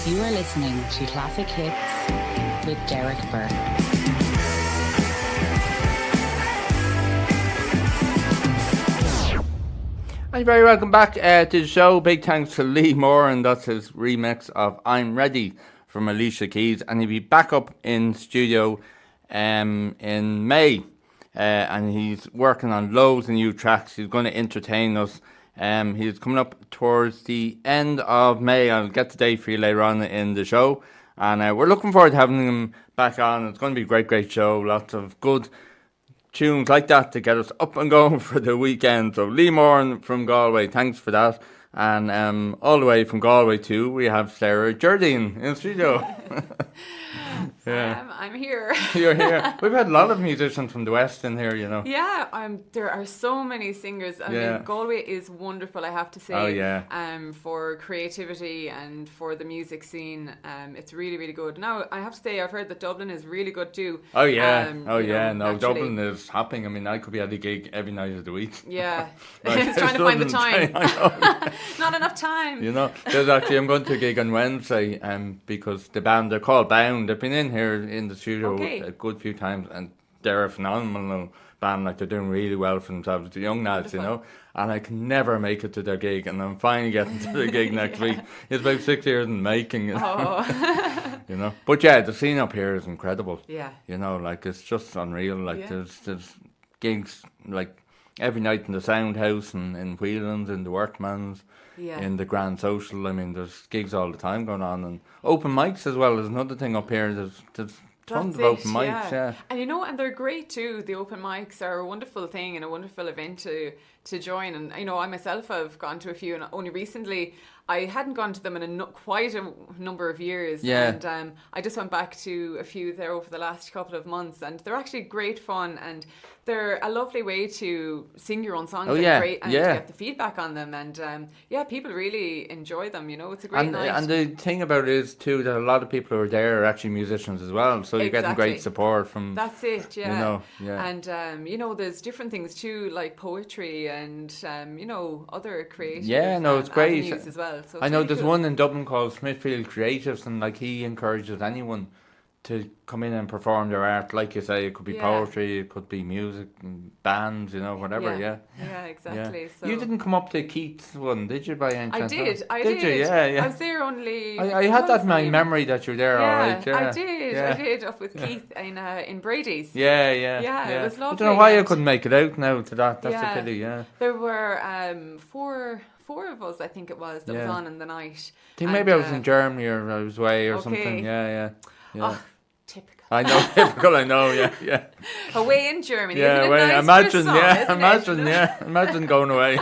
You are listening to Classic Hits with Derek Burke. Hi, very welcome back to the show. Big thanks to Lee Moran, that's his remix of I'm Ready from Alicia Keys, and he'll be back up in studio in May, and he's working on loads of new tracks. He's going to entertain us. He's coming up towards the end of May. I'll get the date for you later on in the show, and we're looking forward to having him back on. It's going to be a great show. Lots of good tunes like that to get us up and going for the weekend. So Lee Moran from Galway, thanks for that. And all the way from Galway too, we have Sara Gerdine in the studio. Yeah, I'm here. You're here. We've had a lot of musicians from the West in here, you know. Yeah, there are so many singers. I mean, Galway is wonderful, I have to say. Oh, yeah. For creativity and for the music scene, it's really, really good. Now, I have to say, I've heard that Dublin is really good too. Oh, yeah. Dublin is hopping. I mean, I could be at a gig every night of the week. Yeah. It's trying to find the time. Not enough time. You know, I'm going to a gig on Wednesday because the band, they're called Bound. They've been in here in the studio a good few times, and they're a phenomenal band. Like, they're doing really well for themselves, the young lads, you know. And I can never make it to their gig, and I'm finally getting to the gig next week. It's about 6 years in making, you know. You know, but yeah, the scene up here is incredible. Yeah, you know, like, it's just unreal. Like, there's gigs like every night in the Sound House and in Whelan's, in the Workman's, in the Grand Social. I mean, there's gigs all the time going on, and open mics as well is another thing up here. There's Tons of open mics, yeah. And you know, and they're great too. The open mics are a wonderful thing and a wonderful event to join. And you know, I myself have gone to a few, and only recently I hadn't gone to them in quite a number of years. Yeah. And I just went back to a few there over the last couple of months, and they're actually great fun, and they're a lovely way to sing your own songs and to get the feedback on them. And people really enjoy them. You know, it's a great night. And the thing about it is too that a lot of people who are there are actually musicians as well, so you're getting great support from. That's it, yeah. You know, yeah. And you know, there's different things too, like poetry and you know, other creative. Yeah, no, it's great avenues as well. So I know really there's cool. one in Dublin called Smithfield Creatives, and like he encourages anyone to come in and perform their art. Like you say, it could be poetry, it could be music, and bands, you know, whatever. Yeah, exactly. Yeah. So you didn't come up to Keith's one, did you? By any chance? I did. You? Yeah. I was there only. I had that in my memory that you were there. All right. Yeah, I did up with Keith in Brady's. Yeah. It was lovely. I don't know why I couldn't make it out now to that. That's a pity. Yeah. There were four of us, I think it was, that was on in the night. I think maybe I was in Germany or I was away or something. Yeah. Oh, typical. I know, typical. I know. Yeah. Away in Germany. Yeah, isn't it nice imagine. Imagine going away.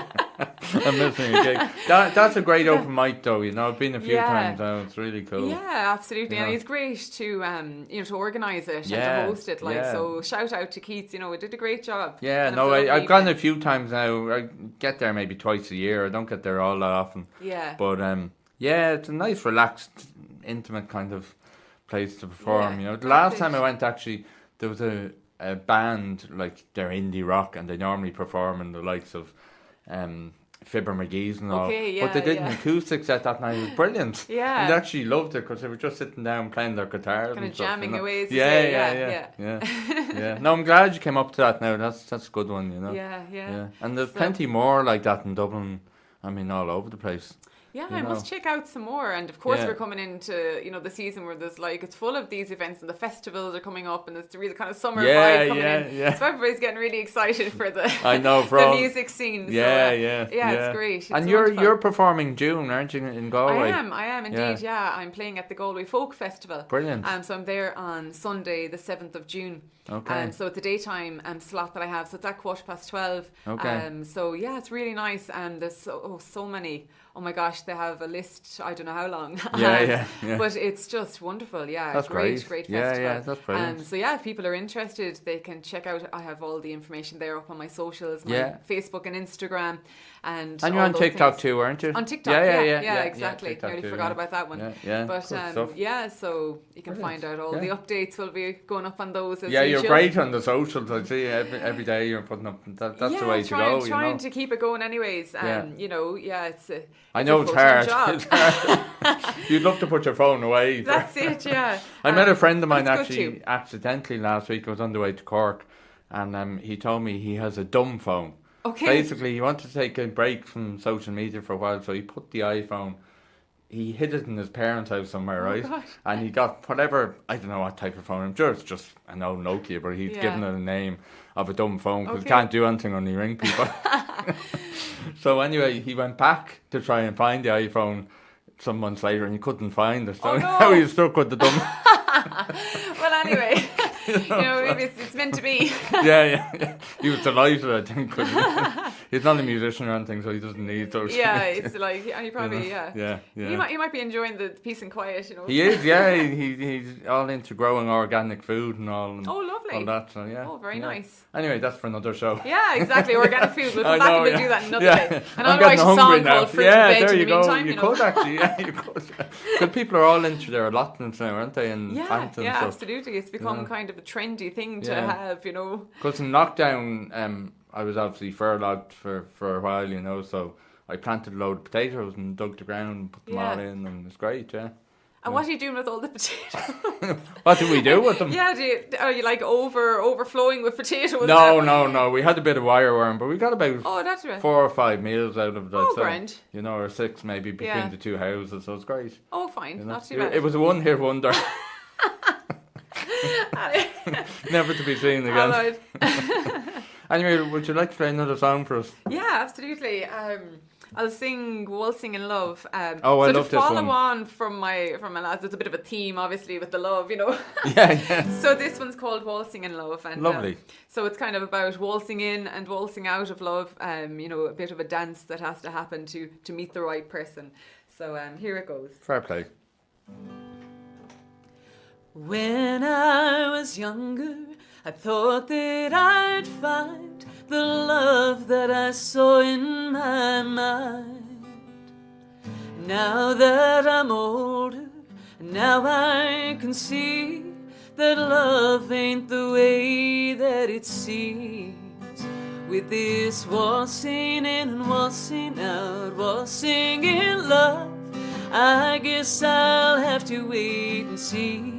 I'm missing a gig. That's a great open mic, though. You know, I've been a few times now. It's really cool. Yeah, absolutely. And he's great to to organise it and to host it. So shout out to Keith. You know, he did a great job. Yeah, I've gone a few times now. I get there maybe twice a year. I don't get there all that often. Yeah. But it's a nice, relaxed, intimate kind of place to perform. You know, the last time I went, actually, there was a band, like they're indie rock, and they normally perform in the likes of Fibber McGee's and all. But they did an acoustic set that night. It was brilliant. Yeah. They actually loved it because they were just sitting down playing their guitars kind and of stuff, jamming you know? away. Yeah. No, I'm glad you came up to that now. That's a good one, you know. Yeah. And there's plenty more like that in Dublin. I mean, all over the place. Yeah, I must check out some more. And of course, we're coming into the season where there's it's full of these events, and the festivals are coming up, and it's the real kind of summer vibe coming in. Yeah. So everybody's getting really excited for the the music scene. Yeah, it's great. It's and you're performing June, aren't you, in Galway? I am indeed. Yeah, I'm playing at the Galway Folk Festival. Brilliant. So I'm there on Sunday, the 7th of June. Okay. So it's a daytime slot that I have. So it's at 12:15. Okay. So yeah, it's really nice. And there's so many. Oh my gosh, they have a list, I don't know how long. Yeah. But it's just wonderful. Yeah, that's great festival. Yeah, that's brilliant. So yeah, if people are interested, they can check out. I have all the information there up on my socials, my Facebook and Instagram. And you're on TikTok too, aren't you? On TikTok, yeah, exactly. TikTok nearly too, forgot about that one. Yeah. But so you can find out all the updates. Will be going up on those. As you're great on the socials. I see every day you're putting up. That's the way to go. Trying to keep it going, anyways. It's I know it's hard. You'd love to put your phone away. That's it, yeah. I met a friend of mine actually accidentally last week. I was on the way to Cork, and he told me he has a dumb phone. Okay. Basically, he wanted to take a break from social media for a while, so he put the iPhone. He hid it in his parents' house somewhere, right? Gosh. And he got whatever, I don't know what type of phone. I'm sure it's just an old Nokia, but he'd given it a name of a dumb phone because it can't do anything when you ring people. So anyway, he went back to try and find the iPhone some months later, and he couldn't find it. So now he's stuck with the dumb. Well, anyway. Maybe it's meant to be. Yeah. He was delighted, I think. He's not a musician or anything, so he doesn't need those. Yeah, it's like he probably Yeah. He might be enjoying the peace and quiet. He is. Yeah, he's all into growing organic food and all. And lovely. All that. So yeah. Oh, very nice. Anyway, that's for another show. Yeah, exactly. Organic food. We'll come back and we'll do that another day. And I'm I'll write a song now. called Fruit and Veg there in you the go. meantime. You could actually. Yeah, you could. Because people are all into their allotments now, aren't they? And plants and stuff. Absolutely. It's become kind of a trendy thing to have, Because in lockdown, I was obviously furloughed for a while, so I planted a load of potatoes and dug the ground and put them all in, and it's great, And what are you doing with all the potatoes? What do we do with them? Yeah, are you like overflowing with potatoes? No. We had a bit of wireworm, but we got about 4 or 5 meals out of that. Oh, grand. Or 6 maybe between the two houses, so it's great. Oh, fine. Not too bad. It was a one-hit wonder. Never to be seen again. Anyway, would you like to play another song for us? Yeah, absolutely. I'll sing "Waltzing in Love." I so love to this follow one. on from my lads, it's a bit of a theme, obviously, with the love, you know. Yeah. So this one's called "Waltzing in Love," and Lovely. so it's kind of about waltzing in and waltzing out of love. You know, a bit of a dance that has to happen to meet the right person. So here it goes. Fair play. When I was younger, I thought that I'd find the love that I saw in my mind. Now that I'm older, now I can see that love ain't the way that it seems. With this waltzing in and waltzing out, waltzing in love, I guess I'll have to wait and see.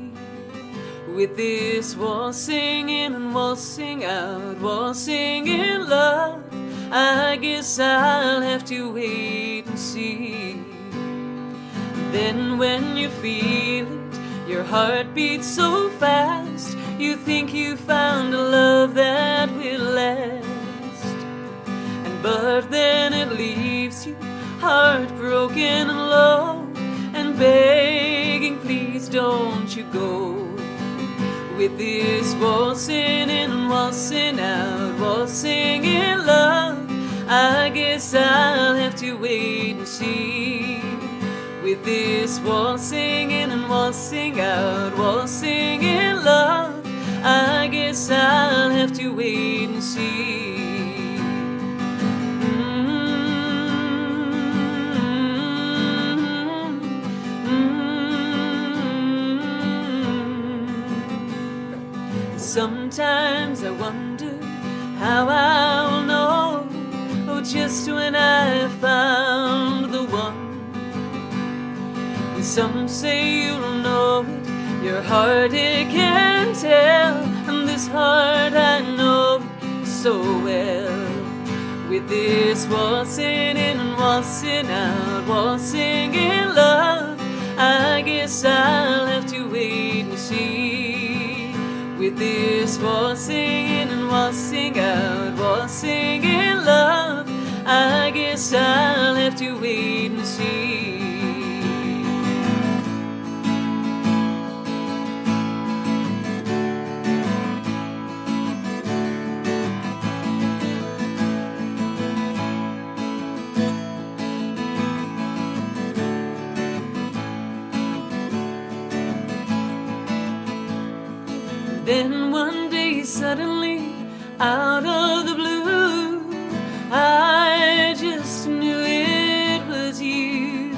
With this waltzing in and waltzing out, waltzing in love, I guess I'll have to wait and see. Then when you feel it, your heart beats so fast, you think you found a love that will last. But then it leaves you heartbroken and low, and begging, please don't you go. With this waltzing in and waltzing out, waltzing in love, I guess I'll have to wait and see. With this waltzing in and waltzing out, waltzing in love, I guess I'll have to wait and see. Sometimes I wonder how I'll know, oh, just when I found the one. Some say you'll know it, your heart it can tell, and this heart I know it so well. With this waltzing in and waltzing out, waltzing in love, I guess I'll have to wait and see. With this waltzing in and waltzing out, waltzing in love, I guess I'll have to wait and see. Then one day suddenly, out of the blue, I just knew it was you.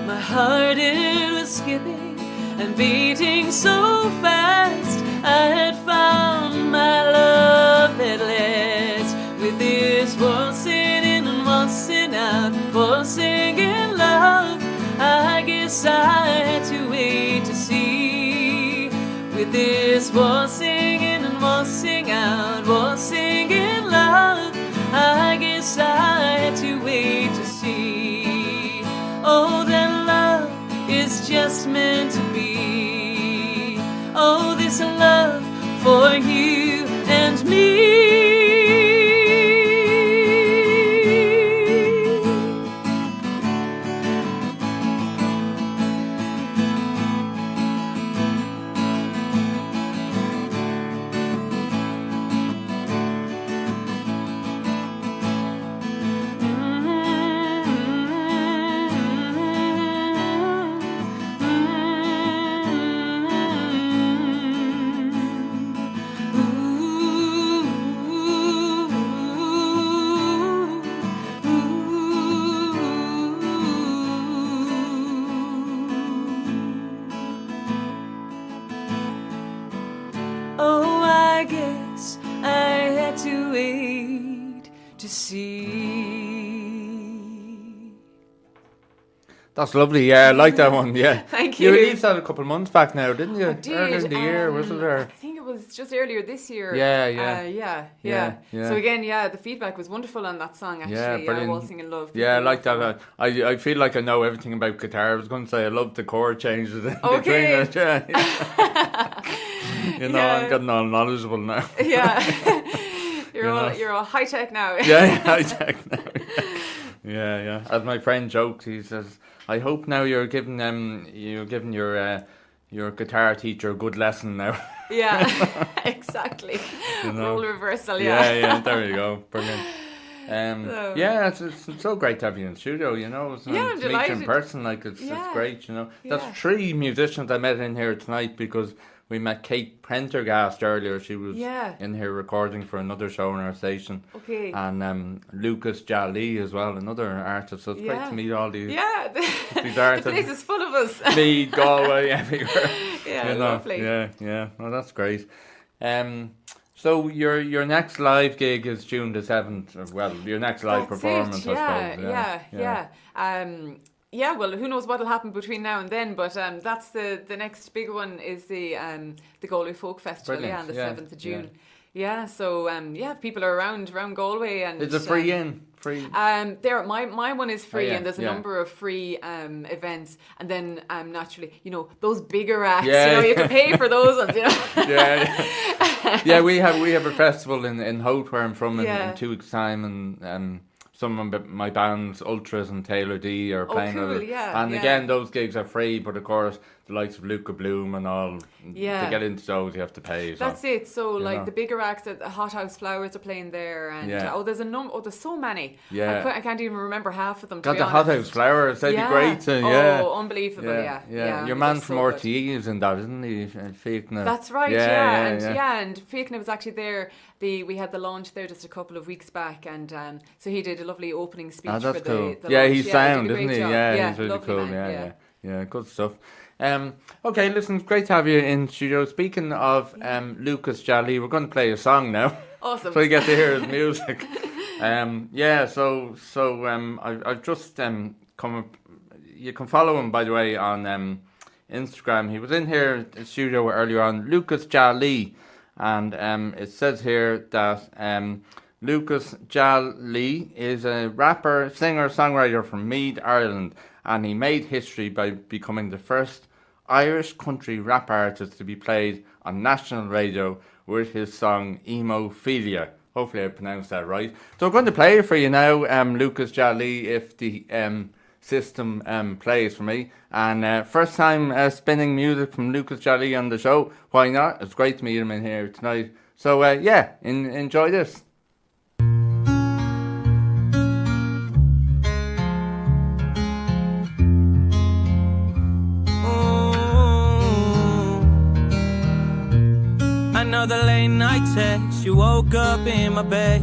My heart, it was skipping and beating so fast, I had found my love at last. With this waltzing in and waltzing out, waltzing in love, I guess I had to wait to see. With this waltzing in and waltzing out, waltzing in love, I guess I had to wait to see. Oh, that love is just meant to be. Oh, this love for you and me. That's lovely, yeah, I like that one, yeah. Thank you. You released that a couple of months back now, didn't you? I did. Earlier in the year, wasn't I there? think it was just earlier this year. Yeah. So again, the feedback was wonderful on that song, actually. Yeah, brilliant. Waltzing in Love. Yeah, I like that. I feel like I know everything about guitar. I was going to say I love the chord changes in okay. between it. Yeah. I'm getting all knowledgeable now. Yeah. You're all high tech now. Yeah, high tech now. Yeah. As my friend jokes, he says, "I hope now you're giving your guitar teacher a good lesson now." Yeah, exactly. Role reversal. Yeah. There you go. Brilliant. It's so great to have you in the studio, you know. I'm to meet you delighted. in person, like it's great, you know. That's 3 musicians I met in here tonight, because we met Kate Prendergast earlier. She was in here recording for another show on our station. Okay. And Lucas Jalee as well, another artist. So it's great to meet all these, these artists. The place is full of us. Meath, Galway, everywhere. Yeah, you know? lovely. Yeah. Well, that's great. So your next live gig is June the 7th. Well, your next live performance, I suppose. Yeah, well, who knows what'll happen between now and then, but that's the next big one is the Galway Folk Festival, on the 7th of June. Yeah, so if people are around Galway, and is it free in? Free. My one is free, and there's a number of free events, and then naturally, you know, those bigger acts, you know, you have to pay for those ones, you know. Yeah, we have a festival in Hope, where I'm from, in 2 weeks' time, and some of my bands, Ultras and Taylor D, are playing cool, it. And again, those gigs are free, but of course, the likes of Luca Bloom and all, to get into those, you have to pay. So, that's it. So, like, the bigger acts, the Hot House Flowers are playing there, and there's there's so many. Yeah. I can't even remember half of them. God, the Hot House Flowers, they'd be great. Unbelievable. Yeah. Your man from RTE is in that, isn't he? Fiachna. That's right. And Fiachna was actually there. We had the launch there just a couple of weeks back, and so he did a lovely opening speech for the launch. He's sound, isn't he? Yeah, he's really cool. Man, yeah, good stuff. Okay, listen, it's great to have you in studio. Speaking of Lucas Jalee, we're going to play a song now. Awesome. So you get to hear his music. I've just come up. You can follow him, by the way, on Instagram. He was in here in the studio earlier on, Lucas Jalee, and it says here that Lucas Jalee is a rapper, singer, songwriter from Meath, Ireland, and he made history by becoming the first Irish country rap artist to be played on national radio with his song Emophilia. Hopefully I pronounced that right. So I'm going to play it for you now, Lucas Jalee, if the system plays for me. And first time spinning music from Lucas Jalee on the show. Why not? It's great to meet him in here tonight. So enjoy this. Another late night text, you woke up in my bed.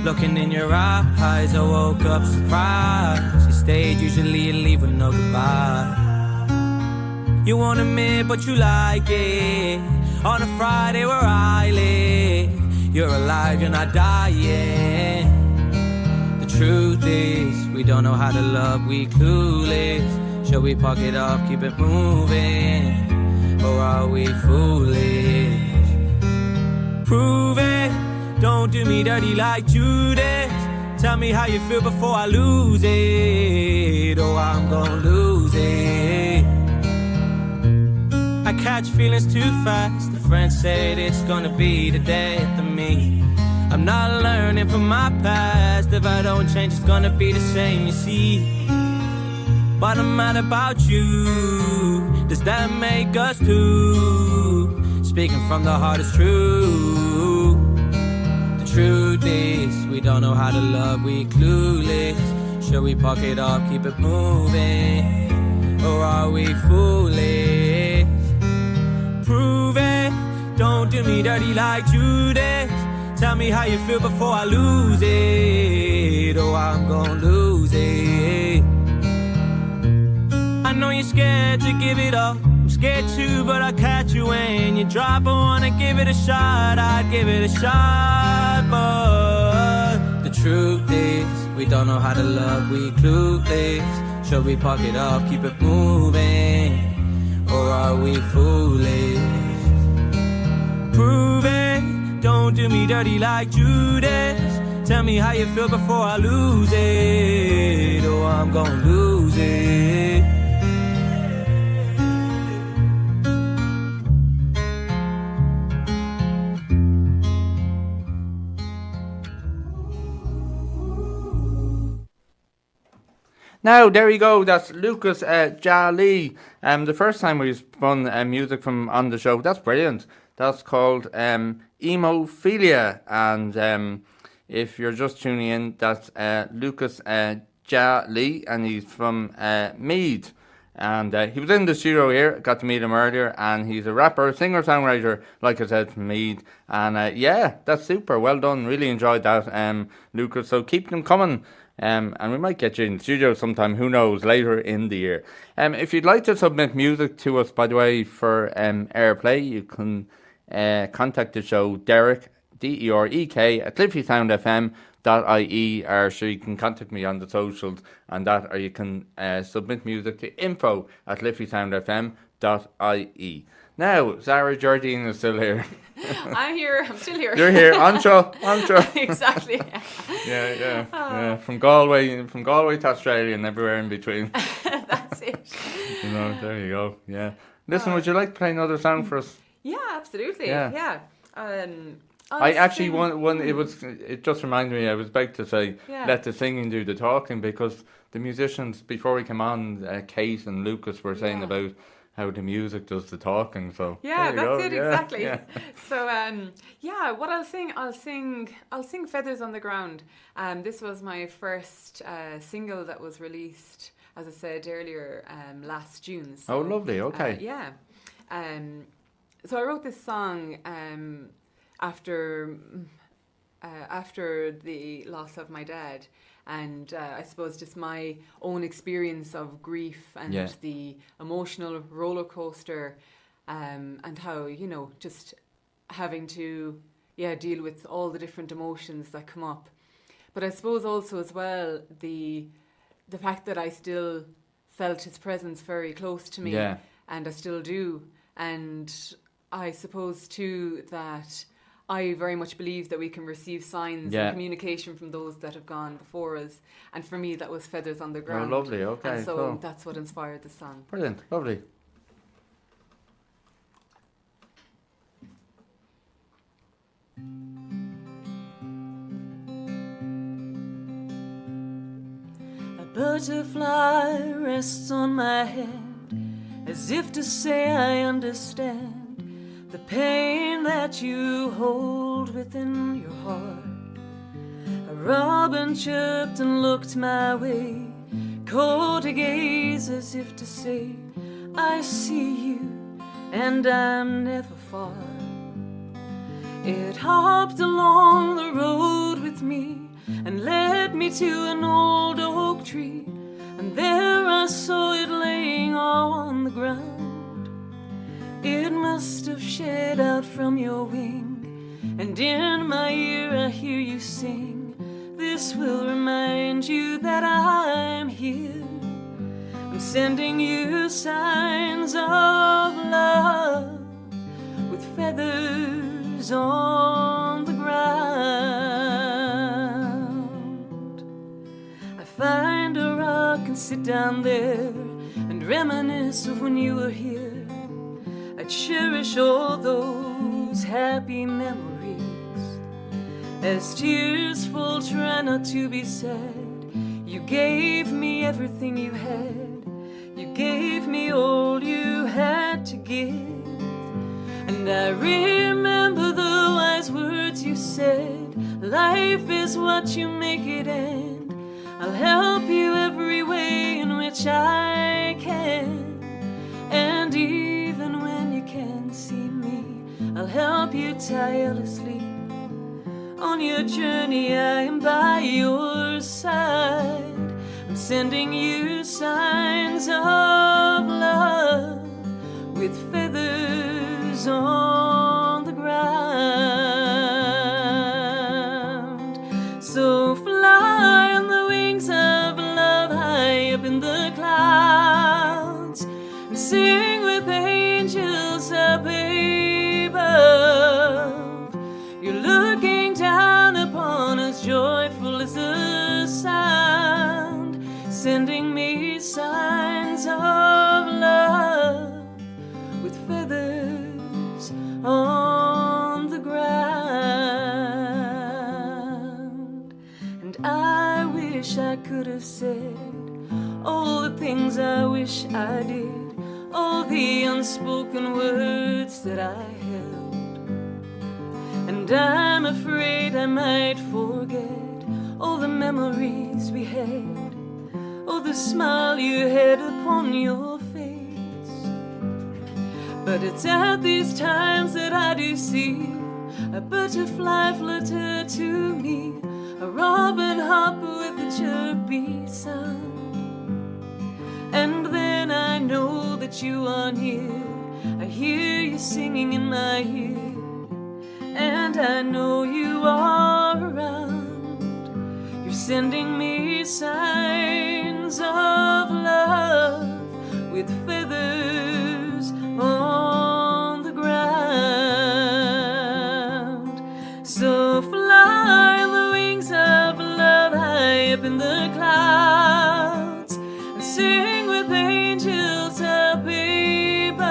Looking in your eyes, I woke up surprised. You stayed, usually you leave with no goodbye. You won't admit, but you like it. On a Friday where I live, you're alive, you're not dying. The truth is, we don't know how to love, we clueless. Shall we park it off, keep it moving? Or are we foolish? Prove it, don't do me dirty like Judas. Tell me how you feel before I lose it. Oh, I'm gonna lose it. I catch feelings too fast. The French said it's gonna be the death of me. I'm not learning from my past. If I don't change, it's gonna be the same, you see. But I'm mad about you. Does that make us two? Speaking from the heart is true. The truth is, we don't know how to love, we clueless. Shall we park it off, keep it moving? Or are we foolish? Prove it, don't do me dirty like Judas. Tell me how you feel before I lose it. Oh, I'm gonna lose it. I know you're scared to give it up. Scared too, but I'll catch you when you drop. I wanna give it a shot, I'd give it a shot. But the truth is, we don't know how to love, we clueless. Shall we park it off, keep it moving? Or are we foolish? Prove it, don't do me dirty like Judas. Tell me how you feel before I lose it. Oh, I'm gonna lose it. Now, there you go. That's Lucas Jalee. The first time we spun music from on the show. That's brilliant. That's called Emophilia. And if you're just tuning in, that's Lucas Jalee, and he's from Meath. And he was in the studio here, got to meet him earlier, and he's a rapper, singer-songwriter, like I said, from Meath. And yeah, that's super, well done, really enjoyed that, Lucas, so keep them coming, and we might get you in the studio sometime, who knows, later in the year. If you'd like to submit music to us, by the way, for airplay, you can contact the show, Derek, D-E-R-E-K, at liffeysoundfm.ie, or sure you can contact me on the socials and that, or you can submit music to info@liffeysoundfm.ie. Now, Sara Gerdine is still here. I'm here. I'm still here. You're here. On show. Exactly. Yeah. From Galway to Australia and everywhere in between. That's it. There you go. Yeah. Listen, would you like to play another song for us? Yeah, absolutely. Yeah. I actually one. It just reminded me. I was about to say, let the singing do the talking, because the musicians before we came on, Kate and Lucas were saying about how the music does the talking. So yeah, that's it, exactly. Yeah. So what I'll sing Feathers on the Ground. This was my first single that was released, as I said earlier, last June. So, oh, lovely. Okay. So I wrote this song after the loss of my dad, and I suppose just my own experience of grief and the emotional roller coaster, and how, just having to deal with all the different emotions that come up. But I suppose also as well the fact that I still felt his presence very close to me, and I still do. And I suppose too that I very much believe that we can receive signs and communication from those that have gone before us. And for me, that was Feathers on the Ground. Oh, lovely. Okay. And so cool. That's what inspired the song. Brilliant. Lovely. A butterfly rests on my head, as if to say I understand the pain that you hold within your heart. A robin chirped and looked my way, caught a gaze as if to say, I see you and I'm never far. It hopped along the road with me and led me to an old oak tree, and there I saw it laying on the ground. It must have shed out from your wing, and in my ear I hear you sing. This will remind you that I'm here. I'm sending you signs of love with feathers on the ground. I find a rock and sit down there and reminisce of when you were here. I cherish all those happy memories. As tears fall, try not to be sad. You gave me everything you had. You gave me all you had to give. And I remember the wise words you said. Life is what you make it end. I'll help you every way in which I can. And even when you can't see me, I'll help you tirelessly. On your journey, I am by your side. I'm sending you signs of love with feathers on the ground. So fly on the wings of love high up in the clouds, and sing with angels up above. You're looking down upon us, joyful as the sound, sending me signs of love with feathers on the ground. And I wish I could have said all the things I wish I did, all the unspoken words that I held. And I'm afraid I might forget all the memories we had, all the smile you had upon your face. But it's at these times that I do see a butterfly flutter to me, a robin hop with a chirpy sound. And then I know that you are near, I hear you singing in my ear, and I know you are around. You're sending me signs of love with feathers on the ground. So fly on the wings of love high up in the clouds, and sing with angels up above.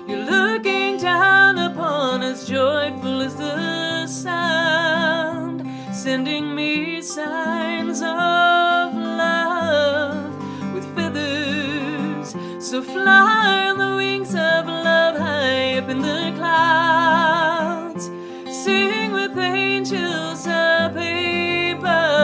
You're looking down upon us, joyful as the sound, sending me signs of love with feathers. So fly on the wings of love high up in the clouds, sing with angels up above.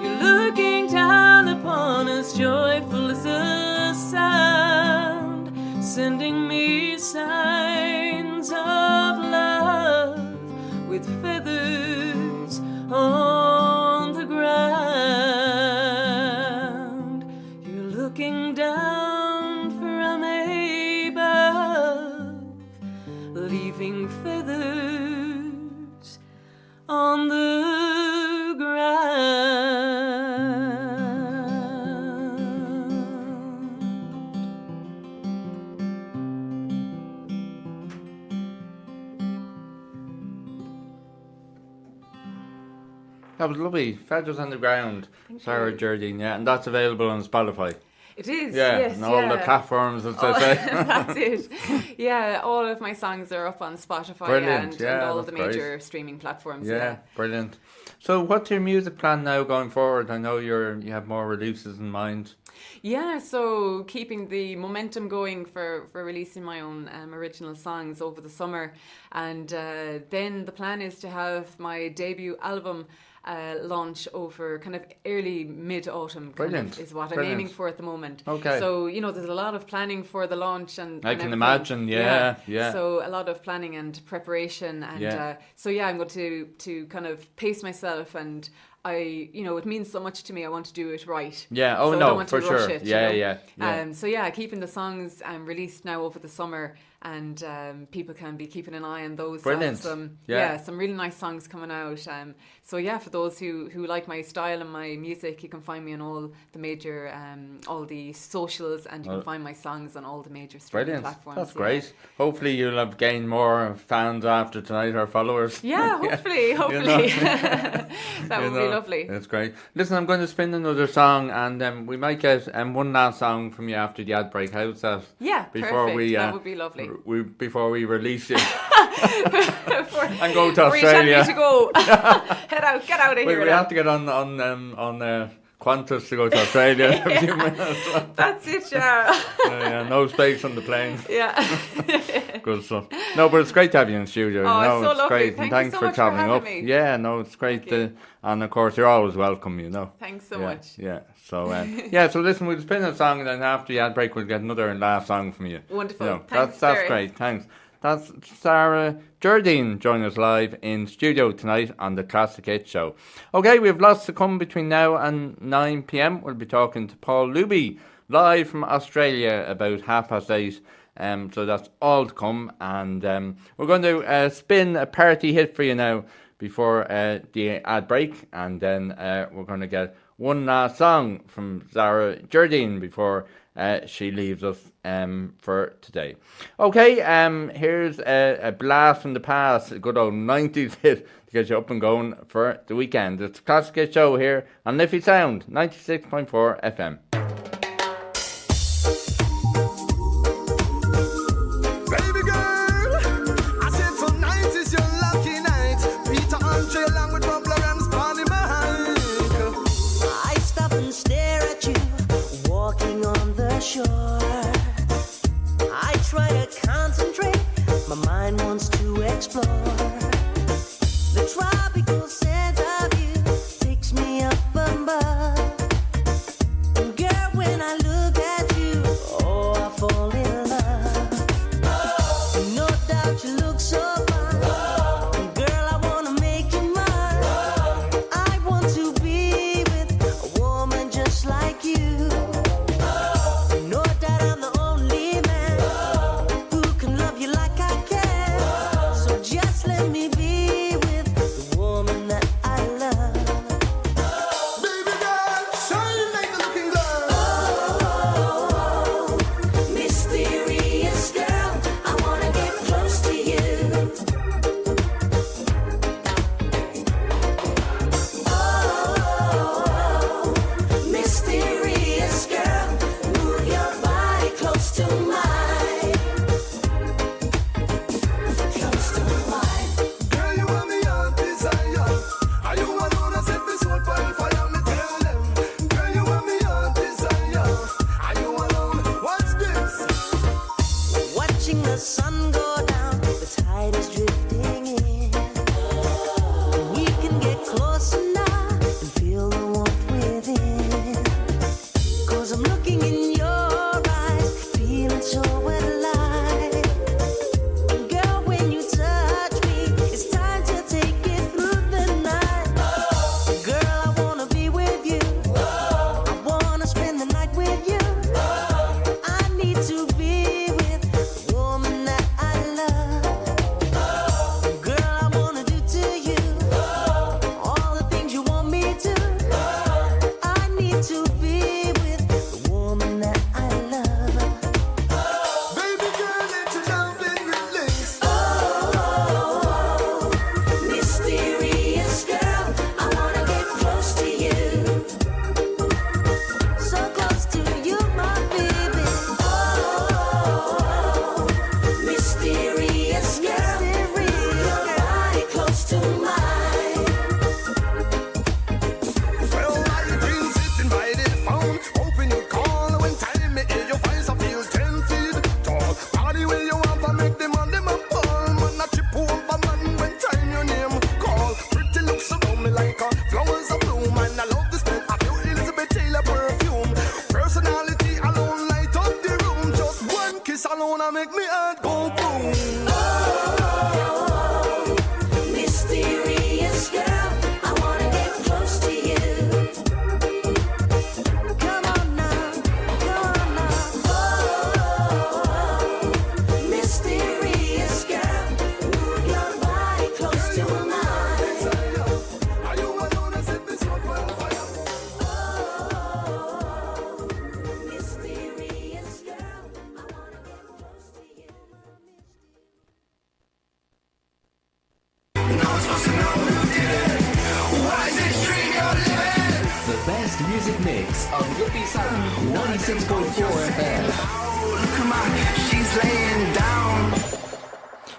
You're looking down upon us, joyful as the sound, sending me signs of love with feathers on the ground. You're looking down from above, leaving feathers on the ground. That was lovely. Feathers on the Ground, Sara Gerdine, yeah, and that's available on Spotify. It is, yeah, yes, and all the platforms, as they say. That's it. Yeah, all of my songs are up on Spotify and all the major streaming platforms. Yeah, brilliant. So what's your music plan now going forward? I know you have more releases in mind. Yeah, so keeping the momentum going for releasing my own original songs over the summer. And then the plan is to have my debut album launch over kind of early mid-autumn is what I'm aiming for at the moment. Okay. So, there's a lot of planning for the launch and I can imagine, yeah. So a lot of planning and preparation and I'm going to kind of pace myself, and it means so much to me. I want to do it right. Yeah, so I don't want to rush it, yeah. Keeping the songs released now over the summer, and people can be keeping an eye on those. Brilliant. Some really nice songs coming out. For those who like my style and my music, you can find me on all the major, all the socials, and you can find my songs on all the major streaming platforms. That's great. Hopefully you'll have gained more fans after tonight, or followers. Yeah, hopefully. That would be lovely. That's great. Listen, I'm going to spin another song, and we might get one last song from you after the ad break. How's that? Yeah, perfect. That would be lovely. Before we release you and go to Australia. We to go. Get out of here. We have to get on Qantas to go to Australia in a few minutes. That's it, yeah. No space on the plane. Yeah. Good stuff. No, but it's great to have you in the studio. Oh, it's so it's lovely. Great. Thanks so for much travelling for up. me. Yeah, no, it's great. And of course, you're always welcome, Thanks so much. Yeah. So, so listen, we'll spin a song, and then after the ad break, we'll get another last song from you. Wonderful. That's great. Thanks. That's Sara Gerdine joining us live in studio tonight on the Classic Hits Show. Okay, we have lots to come between now and 9 p.m. We'll be talking to Paul Luby live from Australia about 8:30. So that's all to come. And we're going to spin a party hit for you now before the ad break. And then we're going to get one last song from Sara Gerdine before she leaves us for today. Okay, here's a blast from the past, a good old 90s hit to get you up and going for the weekend. It's a Classic Hits Show here on Liffey Sound, 96.4 FM. I to explore. The tropical scent of you takes me up above. And girl, when I look at you, oh, I fall in love. No doubt you look so fine. Girl, I wanna make you mine. I want to be with a woman just like you. No doubt I'm the only man who can love you like I can. So just let me be with the woman that I love. Baby girl, shine like a looking glass. Oh, mysterious girl, I wanna get close to you. Oh, mysterious girl, move your body close to mine. Close to mine. Girl, you want me on desire. Are you alone? I set this world on fire. Me tell them. Girl, you want me on desire. Are you alone? What's this? Watching the sun go down, the tide is drifting in. We can get closer now and feel the warmth within. 'Cause I'm looking in your eyes, feeling so alive. And girl, when you touch me, it's time to take it through the night. Girl, I wanna be with you. I wanna spend the night with you. I need to be with the woman that I love. Girl, I wanna do to you all the things you want me to. I need to be with the woman that I love. Baby girl, let your loving release. Oh, mysterious girl, I wanna get close to you. So close to you, my baby. Oh, mysterious girl, move your body close to mine. Well, I've been sitting by the phone, hoping you call. When time me hear your voice, I feel 10 feet tall. Party where you want to make them on them up all. Man, I chip over man when time your name call. Pretty looks around me like a flowers of bloom. And I love the smell of your Elizabeth Taylor perfume. Personality alone light up the room. Just one kiss alone, I make me heart go boom. Oh, mysterious girl, I wanna get close to you. Come on now, come on now. Oh, mysterious girl, move your body close to mine. Are you alone? I set this world on fire. Oh, mysterious girl, I wanna get close to you. The best music mix on Liffey Sound 96.4 FM. She's laying down.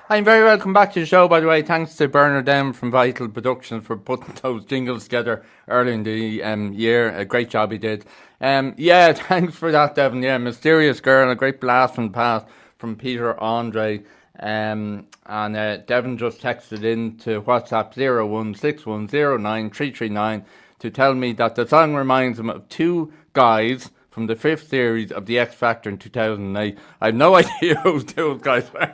I'm very welcome back to the show, by the way. Thanks to Bernard M from Vital Productions for putting those jingles together early in the year. A great job he did. Yeah, thanks for that, Devon. Yeah, Mysterious Girl, a great blast from the past from Peter Andre. And Devon just texted in to WhatsApp 016109339 to tell me that the song reminds him of two guys from the 5th series of the X Factor in 2008. I have no idea who those guys were.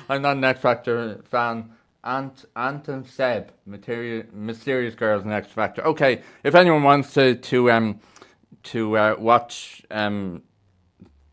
I'm not an X Factor fan. Ant and Seb, Mysterious Girls in X Factor. Okay, if anyone wants to watch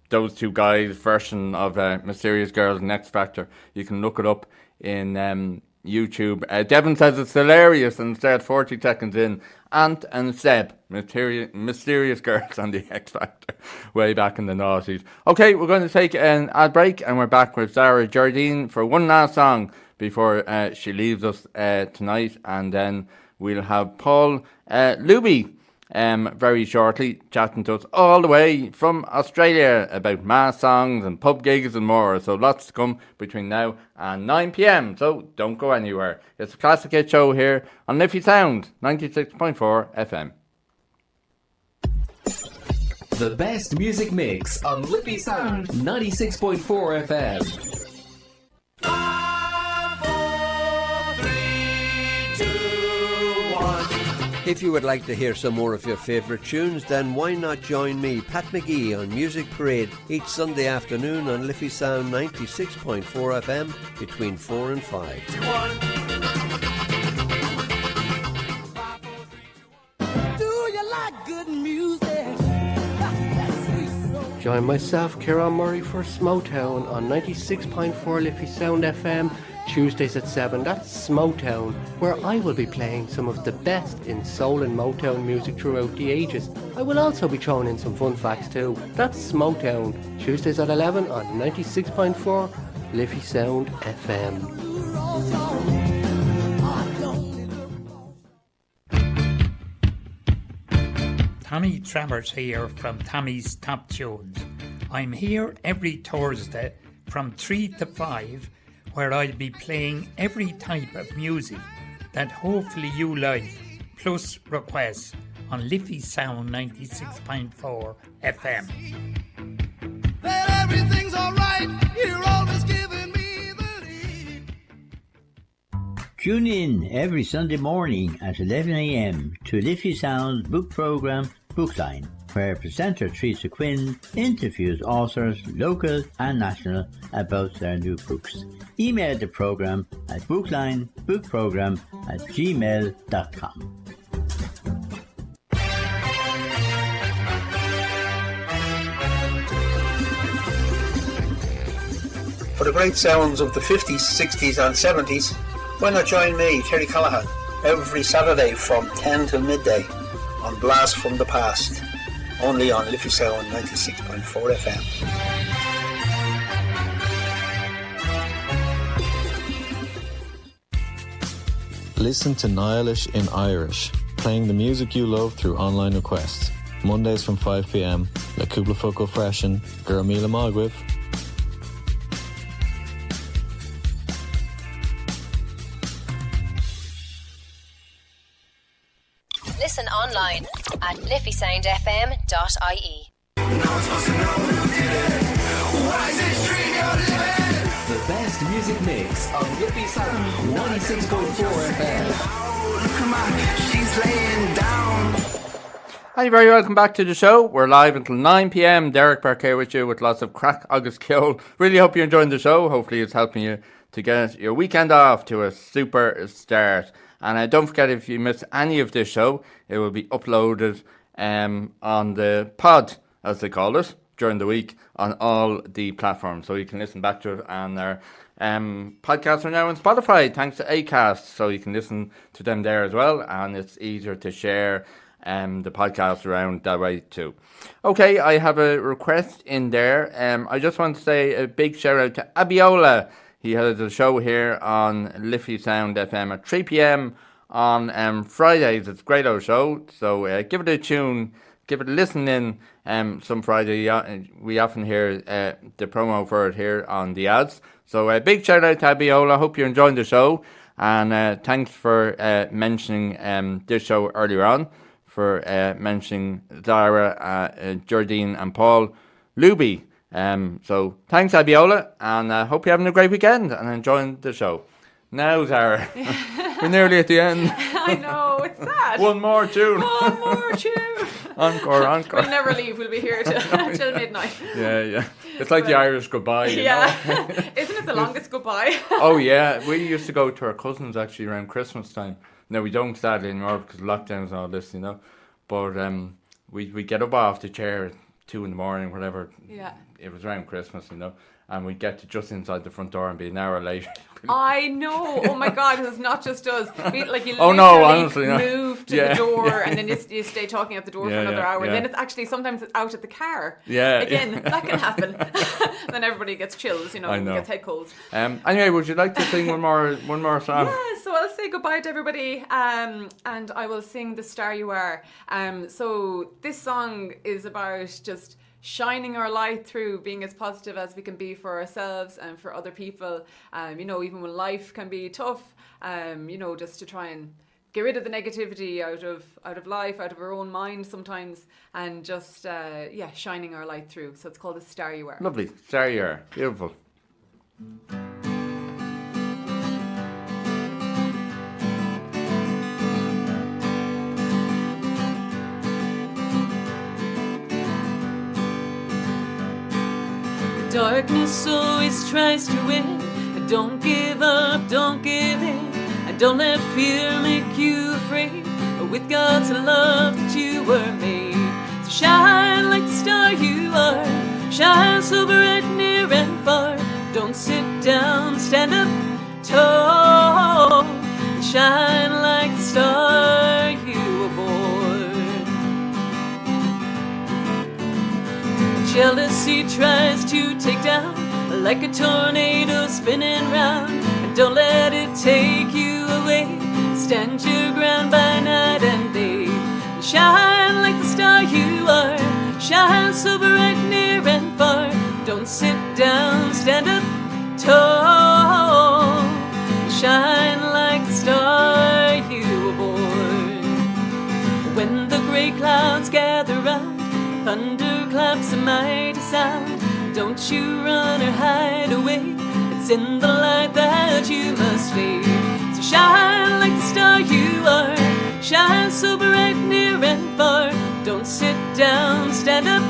those two guys' version of Mysterious Girls in X Factor, you can look it up in YouTube. Devon says it's hilarious and said 40 seconds in. Ant and Seb, Mysterious Girls on the X Factor, way back in the noughties. Okay, we're going to take an ad break and we're back with Sara Gerdine for one last song before she leaves us tonight, and then we'll have Paul Luby very shortly chatting to us all the way from Australia about mass songs and pub gigs and more. So lots to come between now and 9 p.m. So don't go anywhere. It's a Classic Hit Show here on Liffey Sound 96.4 FM. The best music mix on Liffey Sound 96.4 FM. If you would like to hear some more of your favourite tunes, then why not join me, Pat McGee, on Music Parade each Sunday afternoon on Liffey Sound 96.4 FM between 4 and 5. Do you like good music? Join myself, Ciaran Murray, for Smowtown on 96.4 Liffey Sound FM, Tuesdays at 7. That's Smowtown, where I will be playing some of the best in soul and Motown music throughout the ages. I will also be throwing in some fun facts too. That's Smowtown, Tuesdays at 11 on 96.4 Liffey Sound FM. Tommy Travers here from Tommy's Top Tunes. I'm here every Thursday from 3 to 5, where I'll be playing every type of music that hopefully you like, plus requests on Liffey Sound 96.4 FM. That everything's alright, you're always giving me the lead. Tune in every Sunday morning at 11 a.m. to Liffey Sound's book programme Bookline, where presenter Teresa Quinn interviews authors, local and national, about their new books. Email the programme at booklinebookprogram@gmail.com. For the great sounds of the 50s, 60s and 70s, why not join me, Terry Callahan, every Saturday from 10 till midday on Blast from the Past, only on Liffey Sound 96.4 FM. Listen to Nihilish in Irish, playing the music you love through online requests. Mondays from 5 p.m, Le Cúpla Focal Freshen, Gurmila Magwif. Listen online at liffeysoundfm.ie. The best music mix on Liffey Sound 96.4 FM. She's laying down. Hi, you're very welcome back to the show. We're live until 9 p.m. Derek Burke here with you with lots of craic, agus, ceol. Really hope you're enjoying the show. Hopefully it's helping you to get your weekend off to a super start. And don't forget, if you miss any of this show, it will be uploaded on the pod, as they call it, during the week on all the platforms. So you can listen back to it. And our podcasts are now on Spotify, thanks to Acast. So you can listen to them there as well. And it's easier to share the podcast around that way too. Okay, I have a request in there. I just want to say a big shout out to Abiola. He has a show here on Liffey Sound FM at 3 p.m. on Fridays. It's a great old show, so give it a tune, give it a listen in some Friday. We often hear the promo for it here on the ads. So a big shout out to Abiola. Hope you're enjoying the show, and thanks for mentioning this show earlier on, for mentioning Sara Gerdine and Paul Luby. So thanks, Abiola, and hope you're having a great weekend and enjoying the show. Now, Zara, we're nearly at the end. I know, it's sad. One more tune. One more tune. Encore. We'll never leave. We'll be here till midnight. Yeah. It's like the Irish goodbye, you know? Isn't it the longest goodbye? Oh, yeah. We used to go to our cousins, actually, around Christmas time. No, we don't, sadly, anymore because of lockdowns and all this, you know. But we get up off the chair at 2 in the morning, whatever. Yeah. It was around Christmas, you know, and we'd get to just inside the front door and be an hour late. I know. Oh my God, it's not just us. You honestly, move to the door and then you stay talking at the door for another hour. Yeah. And then it's actually sometimes it's out at the car. Yeah. Again, that can happen. Then everybody gets chills, you know, and gets head colds. Anyway, would you like to sing one more song? Yeah, so I'll say goodbye to everybody, and I will sing The Star You Are. So this song is about just shining our light through, being as positive as we can be for ourselves and for other people. You know, even when life can be tough, you know, just to try and get rid of the negativity out of life, out of our own mind sometimes, and just shining our light through. So it's called The Star You Are. Lovely. Star You Are. Beautiful. Darkness always tries to win. Don't give up, don't give in, and don't let fear make you afraid. With God's love that you were made. So shine like the star you are. Shine so bright, near and far. Don't sit down, stand up tall. And shine like the star you were born. Jealousy tries to take down, like a tornado spinning round. And don't let it take you away. Stand your ground by night and day. And shine like the star you are. Shine so bright, near and far. Don't sit down, stand up tall. And shine like the star you were born. When the grey clouds gather round, thunder claps a mighty sound. Don't you run or hide away. It's in the light that you must fade. So shine like the star you are. Shine so bright, near and far. Don't sit down, stand up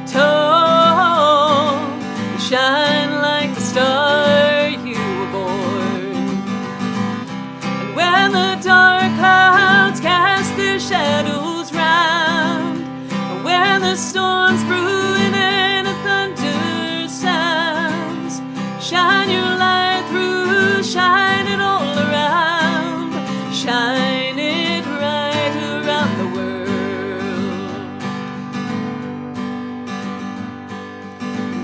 tall. Shine like the star you were born. And when the dark clouds cast their shadows round, and when the storms brewing and the thunder sounds, shine your light through, shine it all around, shine it right around the world.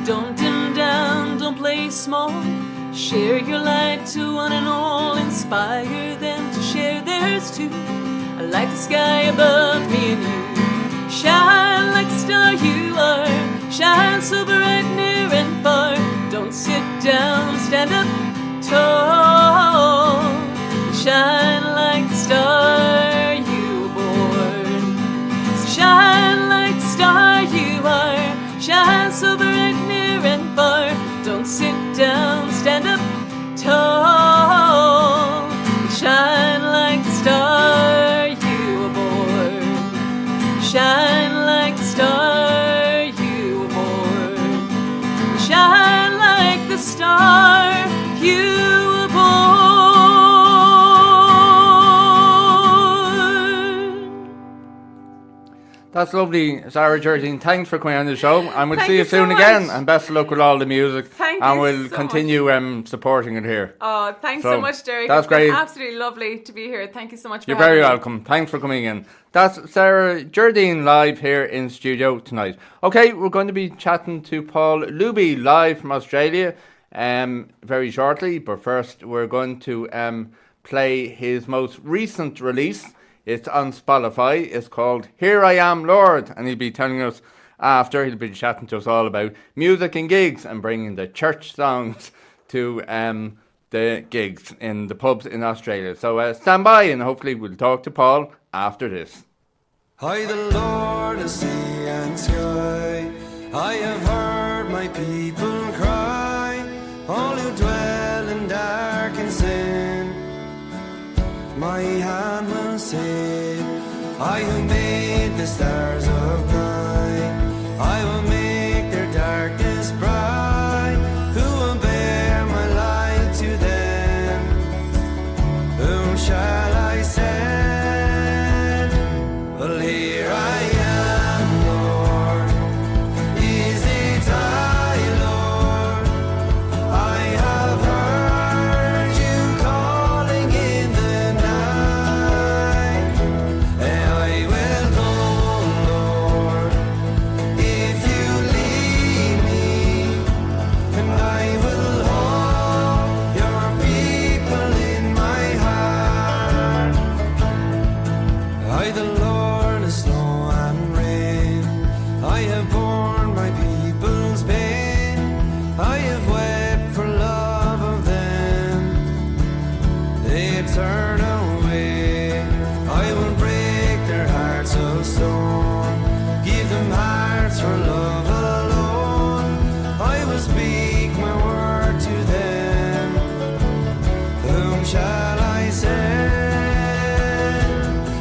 Don't dim down, don't play small. Share your light to one and all. Inspire them to share theirs too. Like the sky above me and you. Shine like the star you are. Shine so bright, near and far. Don't sit down, stand up tall. Shine like the star you were born. So shine like the star you are. Shine so bright, near and far. Don't sit down, stand up tall. Shine like the star you were born. Shine like the star you were born. Shine like the star you were born. That's lovely, Sara Gerdine. Thanks for coming on the show, and we'll see you soon so again. much. And best of luck with all the music. Thank and you we'll so continue supporting it here. Oh, thanks so much, Derek. That's It's been great. absolutely lovely to be here. Thank you so much for You're having very me. welcome. Thanks for coming in. That's Sara Gerdine live here in studio tonight. Okay, we're going to be chatting to Paul Luby live from Australia very shortly. But first, we're going to play his most recent release. It's on Spotify. It's called Here I Am, Lord. And he'll be telling us after, he'll be chatting to us all about music and gigs and bringing the church songs to the gigs in the pubs in Australia. So stand by and hopefully we'll talk to Paul after this. I, the Lord of sea and sky, I have heard my people cry, all who dwell in dark and sin. My hand will save, I who made the stars of night, I will make their darkness bright, who will bear my light to them, whom shall I send? Well, here I am, Lord, is it I, Lord? I have heard you calling in the night, and I will go, Lord, if you lead me, and I will hold your people in my heart. I, the Lord of snow and rain, I have borne my people's pain, I have wept for love of them, they turn away. I will break their hearts of stone, give them hearts for love alone. I will speak my word to them, whom shall I send?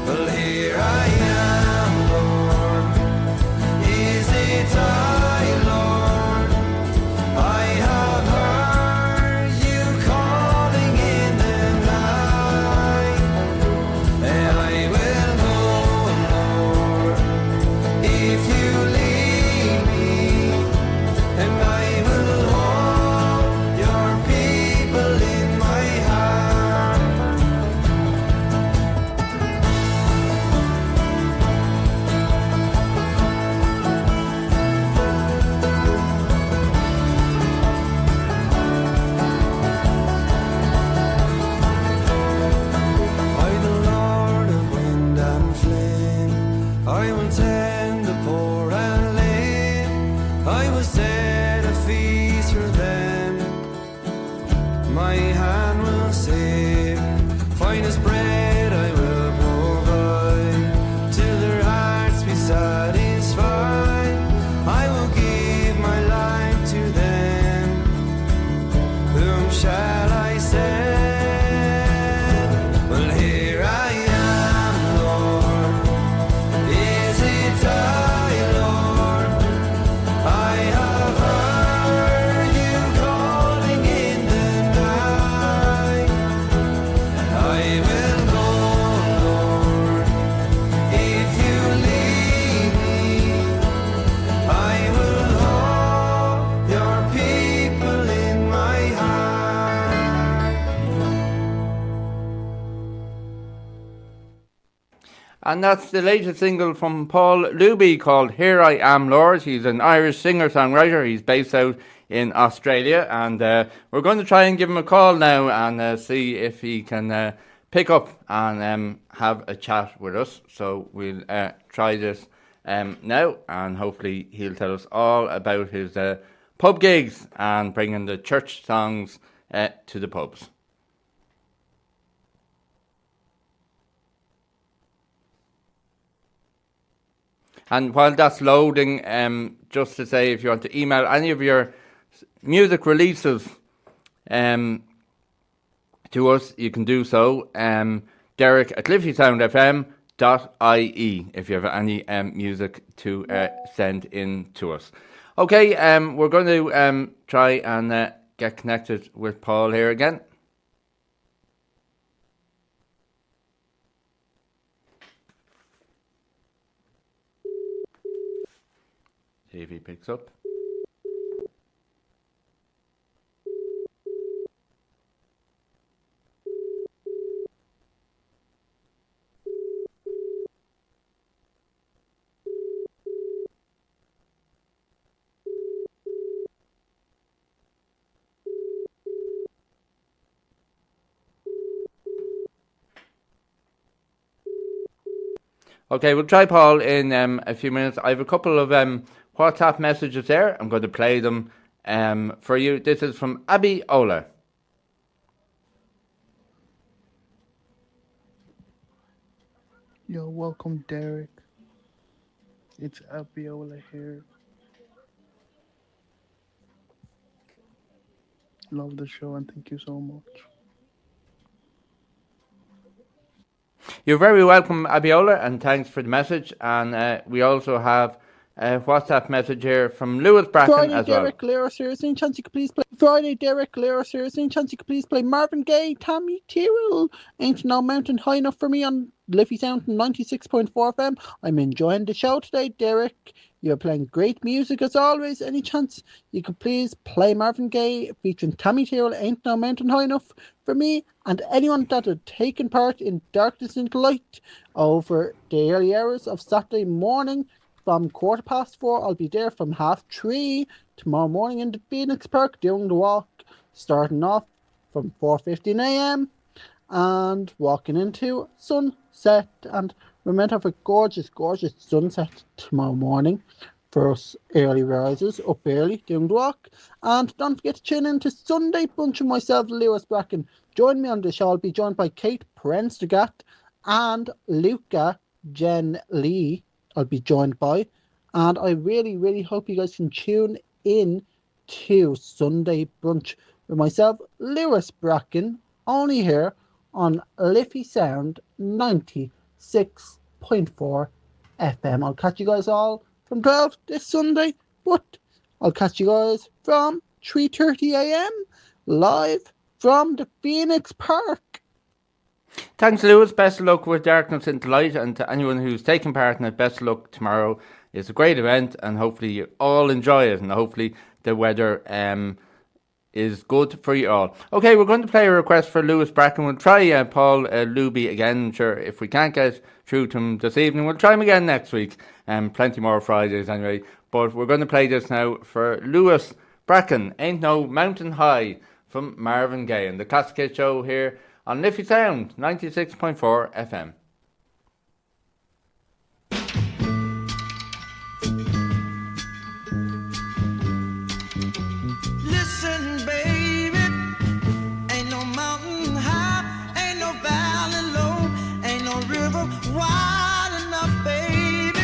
Well, here I am, Lord, is it I, Lord? I And that's the latest single from Paul Luby called Here I Am Lord. He's an Irish singer-songwriter. He's based out in Australia. And we're going to try and give him a call now and see if he can pick up and have a chat with us. So we'll try this now, and hopefully he'll tell us all about his pub gigs and bringing the church songs to the pubs. And while that's loading, just to say, if you want to email any of your music releases to us, you can do so. Derek at liffeysoundfm.ie if you have any music to send in to us. Okay, we're going to try and get connected with Paul here again. See if he picks up. Okay, we'll try Paul in a few minutes. I have a couple of WhatsApp messages there. I'm going to play them for you. This is from Abby Ola. Yo, welcome Derek. It's Abby Ola here. Love the show and thank you so much. You're very welcome, Abiola, and thanks for the message. And we also have a WhatsApp message here from Lewis Bracken Friday, as Derek well. Lero, seriously, chance you could please play. Friday, Derek Lero, seriously, chance you could please play Marvin Gaye, Tommy Tyrrell. Ain't No Mountain High Enough for me on Liffey Sound 96.4 FM. I'm enjoying the show today, Derek. You're playing great music as always. Any chance you could please play Marvin Gaye featuring Tommy Tyrrell, Ain't No Mountain High Enough for me and anyone that had taken part in Darkness into Light over the early hours of Saturday morning from 4:15. I'll be there from 3:30 tomorrow morning in the Phoenix Park doing the walk, starting off from 4:15 a.m. and walking into sunset. And we're meant to have a gorgeous, gorgeous sunset tomorrow morning for us early risers, up early doing the walk. And don't forget to tune in to Sunday Brunch with myself, Lewis Bracken. Join me on the show. I'll be joined by Kate Prendergast and Luca Jalee. I'll be joined by. And I really, really hope you guys can tune in to Sunday Brunch with myself, Lewis Bracken, only here on Liffey Sound 96.4 FM. I'll catch you guys all from 12 this Sunday, but I'll catch you guys from 3:30 a.m. live from the Phoenix Park. Thanks, Lewis. Best of luck with Darkness into Light, and to anyone who's taking part in it, best of luck tomorrow. It's a great event, and hopefully you all enjoy it, and hopefully the weather is good for you all. Okay, we're going to play a request for Lewis Bracken. We'll try Paul Luby again. Sure, if we can't get through to him this evening, we'll try him again next week. Plenty more Fridays anyway. But we're going to play this now for Lewis Bracken, Ain't No Mountain High, from Marvin Gaye, and the Classic Hit Show here on Liffey Sound 96.4 FM. Listen, baby, ain't no mountain high, ain't no valley low, ain't no river wide enough, baby.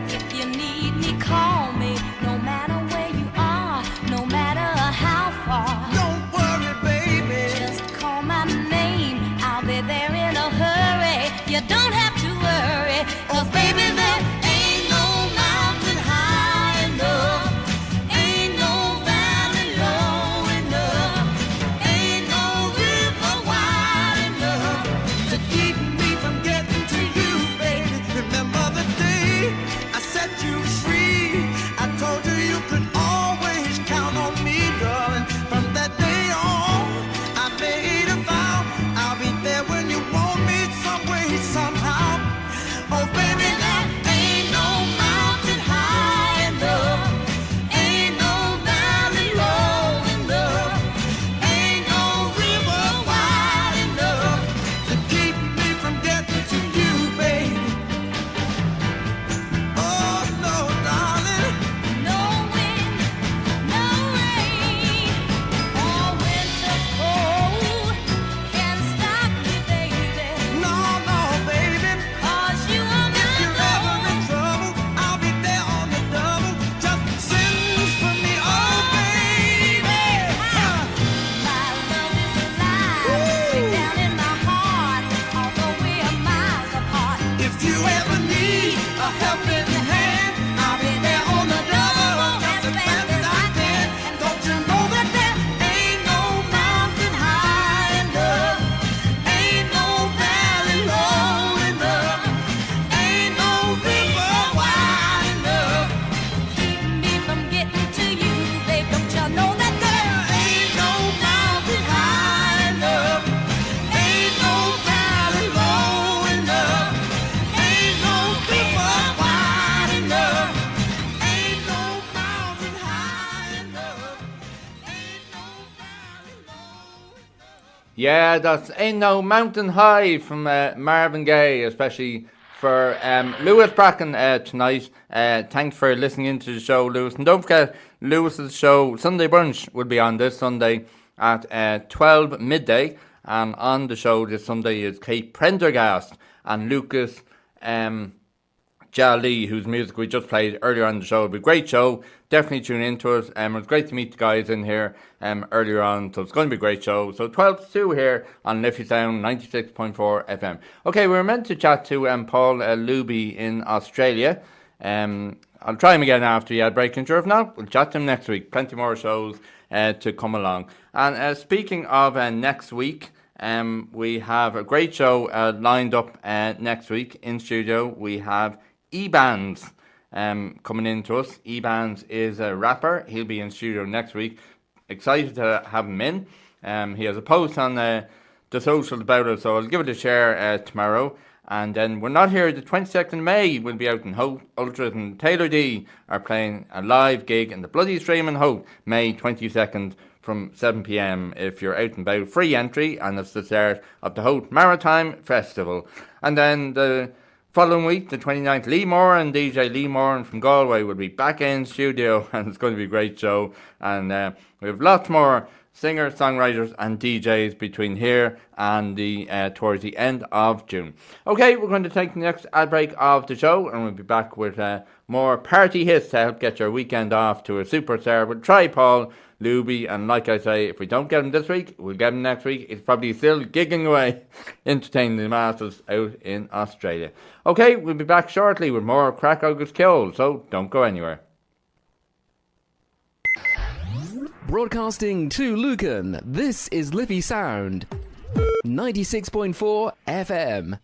If you need me, call me. No matter where you are, no matter how far. Don't worry, baby. Just call my name. I'll be there in a hurry. You don't have to worry. 'Cause baby, there ain't no mountain high enough. Ain't no valley low enough. Ain't no river wide enough To keep me from getting to you, baby. Remember the day I set you free. I told you you could always count on me, darling. From that day on, I made a vow I'll be there when you Yeah, that's Ain't No Mountain High from Marvin Gaye, especially for Lewis Bracken tonight. Thanks for listening into the show, Lewis. And don't forget, Lewis's show, Sunday Brunch, will be on this Sunday at 12 midday. And on the show this Sunday is Kate Prendergast and Lucas Jalee, whose music we just played earlier on the show. It'll be a great show. Definitely tune into it. It was great to meet the guys in here earlier on, so it's going to be a great show. So 12 to 2 here on Liffey Sound 96.4 FM. Okay, we were meant to chat to Paul Luby in Australia. I'll try him again after he had break, and sure, if not, we'll chat to him next week. Plenty more shows to come along. And speaking of next week, we have a great show lined up next week in studio. We have E-Bands coming in to us. E-Bands is a rapper. He'll be in studio next week. Excited to have him in. He has a post on the socials about it, so I'll give it a share tomorrow. And then We're Not Here the 22nd of May. We'll be out in Hope. Ultras and Taylor D are playing a live gig in the Bloody Stream in Hope, May 22nd from 7 p.m. if you're out and about. Free entry, and it's the start of the Hope Maritime Festival. And then the following week, the 29th, Lee Moran, DJ Lee Moran from Galway will be back in studio, and it's going to be a great show. And we have lots more singers, songwriters and DJs between here and towards the end of June. Okay, we're going to take the next ad break of the show, and we'll be back with more party hits to help get your weekend off to a superstar. We'll try Paul Luby, and like I say, if we don't get him this week, we'll get him next week. He's probably still gigging away, entertaining the masses out in Australia. Okay, we'll be back shortly with more craic, agus, ceol, so don't go anywhere. Broadcasting to Lucan, this is Liffey Sound, 96.4 FM.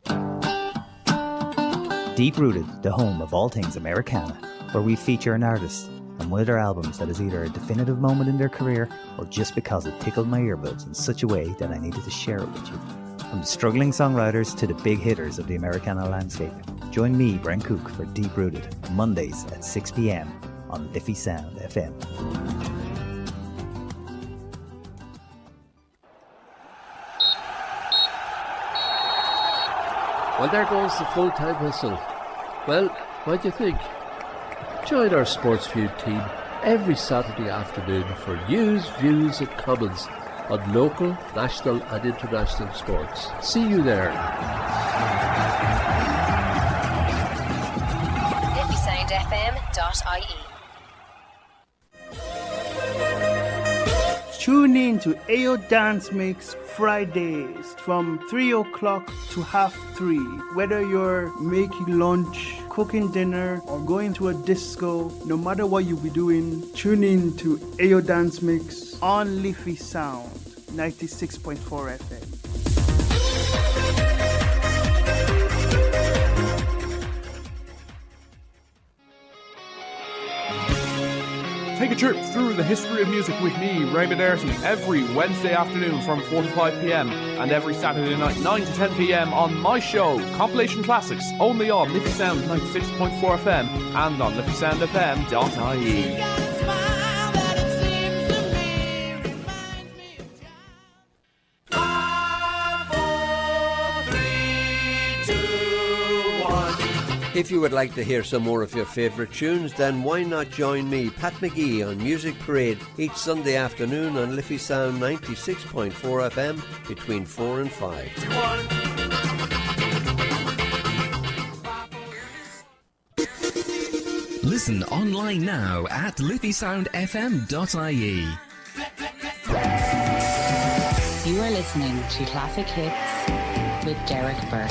Deep Rooted, the home of all things Americana, where we feature an artist and one of their albums that is either a definitive moment in their career or just because it tickled my earbuds in such a way that I needed to share it with you. From the struggling songwriters to the big hitters of the Americana landscape, join me, Brent Cook, for Deep Rooted, Mondays at 6 p.m. on Liffey Sound FM. Well, there goes the full-time whistle. Well, what do you think? Join our Sports View team every Saturday afternoon for news, views and comments on local, national and international sports. See you there. LiffeySoundFM.ie. Tune in to AO Dance Mix Fridays from 3 o'clock to 3:30. Whether you're making lunch, cooking dinner, or going to a disco, no matter what you'll be doing, tune in to AO Dance Mix on Liffey Sound 96.4 FM. Take a trip through the history of music with me, Raymond Doherty, every Wednesday afternoon from 4 to 5 p.m. and every Saturday night 9 to 10 p.m. on my show, Compilation Classics, only on Liffey Sound 96.4 FM and on liffeysoundfm.ie. If you would like to hear some more of your favourite tunes, then why not join me, Pat McGee, on Music Parade each Sunday afternoon on Liffey Sound 96.4 FM between 4 and 5. Listen online now at liffeysoundfm.ie. You are listening to Classic Hits with Derek Burke.